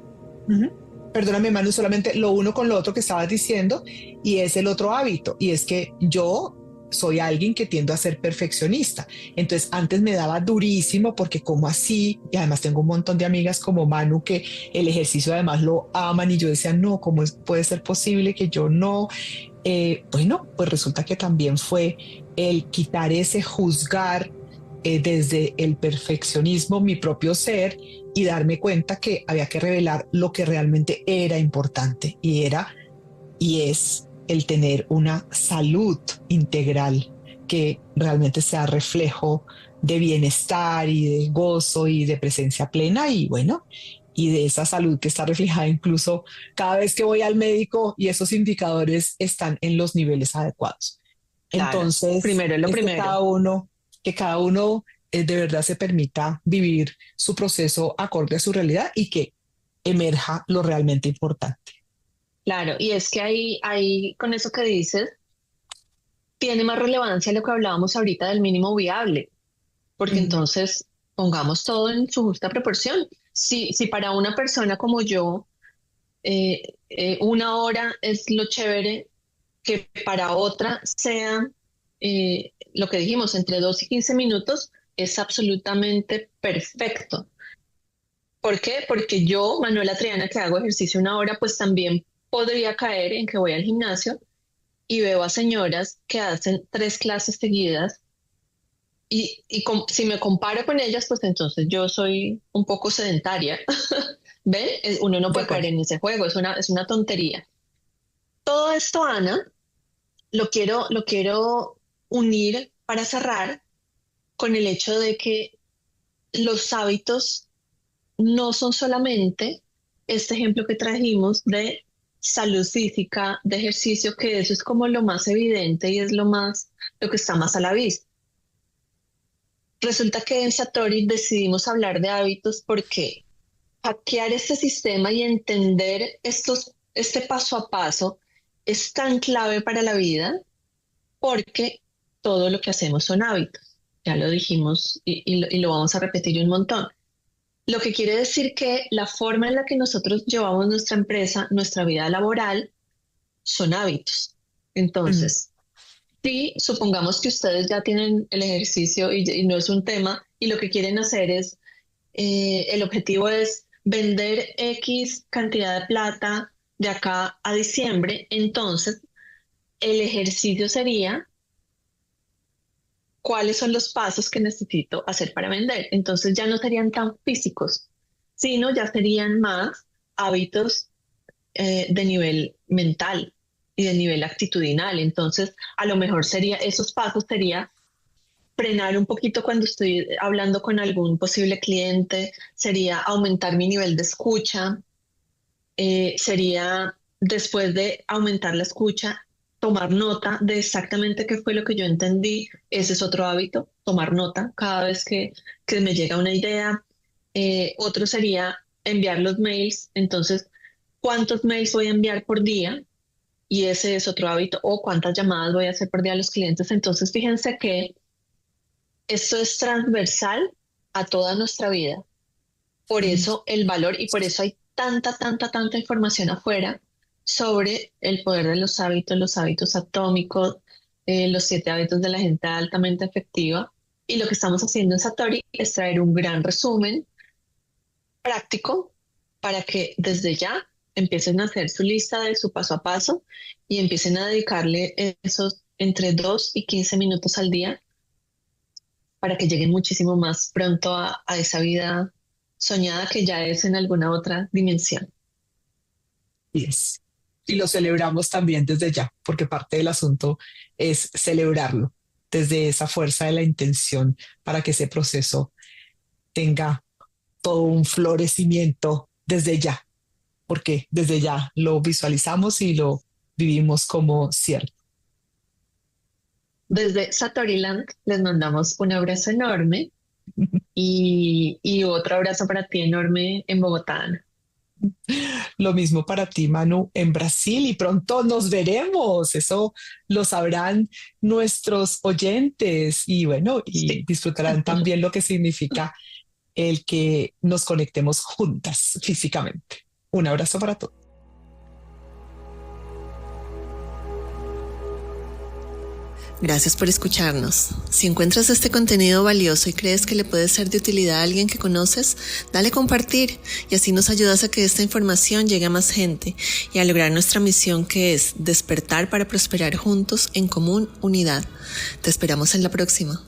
Speaker 1: perdóname Manu, solamente lo uno con lo otro que estabas diciendo, y es el otro hábito, y es que yo soy alguien que tiendo a ser perfeccionista. Entonces antes me daba durísimo porque como así, y además tengo un montón de amigas como Manu que el ejercicio además lo aman, y yo decía, no, ¿cómo puede ser posible que yo no? Bueno, pues resulta que también fue el quitar ese juzgar desde el perfeccionismo mi propio ser y darme cuenta que había que revelar lo que realmente era importante, y era y es el tener una salud integral que realmente sea reflejo de bienestar y de gozo y de presencia plena, y bueno, y de esa salud que está reflejada incluso cada vez que voy al médico y esos indicadores están en los niveles adecuados.
Speaker 2: claro,
Speaker 1: Entonces,
Speaker 2: primero es lo
Speaker 1: es
Speaker 2: primero.
Speaker 1: que cada uno de verdad se permita vivir su proceso acorde a su realidad y que emerja lo realmente importante.
Speaker 2: Claro, y es que ahí con eso que dices, tiene más relevancia lo que hablábamos ahorita del mínimo viable, porque
Speaker 1: Ujú.
Speaker 2: entonces pongamos todo en su justa proporción. Si para una persona como yo, una hora es lo chévere, que para otra sea lo que dijimos, entre 2 y 15 minutos, es absolutamente perfecto. ¿Por qué? Porque yo, Manuela Triana, que hago ejercicio una hora, pues también podría caer en que voy al gimnasio y veo a señoras que hacen 3 clases seguidas si me comparo con ellas, pues entonces yo soy un poco sedentaria. ¿Ven? Uno no
Speaker 1: De
Speaker 2: puede caer
Speaker 1: acuerdo.
Speaker 2: en ese juego, es una tontería. Todo esto, Ana, lo quiero unir para cerrar con el hecho de que los hábitos no son solamente este ejemplo que trajimos de salud física, de ejercicio, que eso es como lo más evidente y es lo que está más a la vista. Resulta que en Satori decidimos hablar de hábitos porque hackear este sistema y entender este paso a paso es tan clave para la vida porque todo lo que hacemos son hábitos. Ya lo dijimos y lo vamos a repetir un montón. Lo que quiere decir que la forma en la que nosotros llevamos nuestra empresa, nuestra vida laboral, son hábitos.
Speaker 1: Ujú.
Speaker 2: Entonces, si supongamos que ustedes ya tienen el ejercicio y no es un tema y lo que quieren hacer es, el objetivo es vender X cantidad de plata de acá a diciembre, entonces el ejercicio sería cuáles son los pasos que necesito hacer para vender. Entonces ya no serían tan físicos, sino ya serían más hábitos de nivel mental y de nivel actitudinal. Entonces, a lo mejor esos pasos sería frenar un poquito cuando estoy hablando con algún posible cliente, sería aumentar mi nivel de escucha, sería después de aumentar la escucha, tomar nota de exactamente qué fue lo que yo entendí. Ese es otro hábito, tomar nota cada vez que me llega una idea. Otro sería enviar los mails. Entonces, ¿cuántos mails voy a enviar por día? Y ese es otro hábito. O cuántas llamadas voy a hacer por día a los clientes. Entonces, fíjense que esto es transversal a toda nuestra vida. Por
Speaker 1: Ujú.
Speaker 2: eso el valor y por eso hay tanta, tanta, tanta información afuera sobre el poder de los hábitos atómicos, los 7 hábitos de la gente altamente efectiva. Y lo que estamos haciendo en Satori es traer un gran resumen práctico para que desde ya empiecen a hacer su lista de su paso a paso y empiecen a dedicarle esos entre 2 y 15 minutos al día para que lleguen muchísimo más pronto a esa vida soñada que ya es en alguna otra dimensión.
Speaker 1: Yes. Y lo celebramos también desde ya, porque parte del asunto es celebrarlo desde esa fuerza de la intención para que ese proceso tenga todo un florecimiento desde ya, porque desde ya lo visualizamos y lo vivimos como cierto.
Speaker 2: Desde Satoriland les mandamos un abrazo enorme y otro abrazo para ti enorme en Bogotá, Ana.
Speaker 1: Lo mismo para ti, Manu, en Brasil y pronto nos veremos. Eso lo sabrán nuestros oyentes y bueno, y
Speaker 2: Sí.
Speaker 1: disfrutarán también lo que significa el que nos conectemos juntas físicamente. Un abrazo para todos.
Speaker 3: Gracias por escucharnos. Si encuentras este contenido valioso y crees que le puede ser de utilidad a alguien que conoces, dale compartir y así nos ayudas a que esta información llegue a más gente y a lograr nuestra misión, que es despertar para prosperar juntos en común unidad. Te esperamos en la próxima.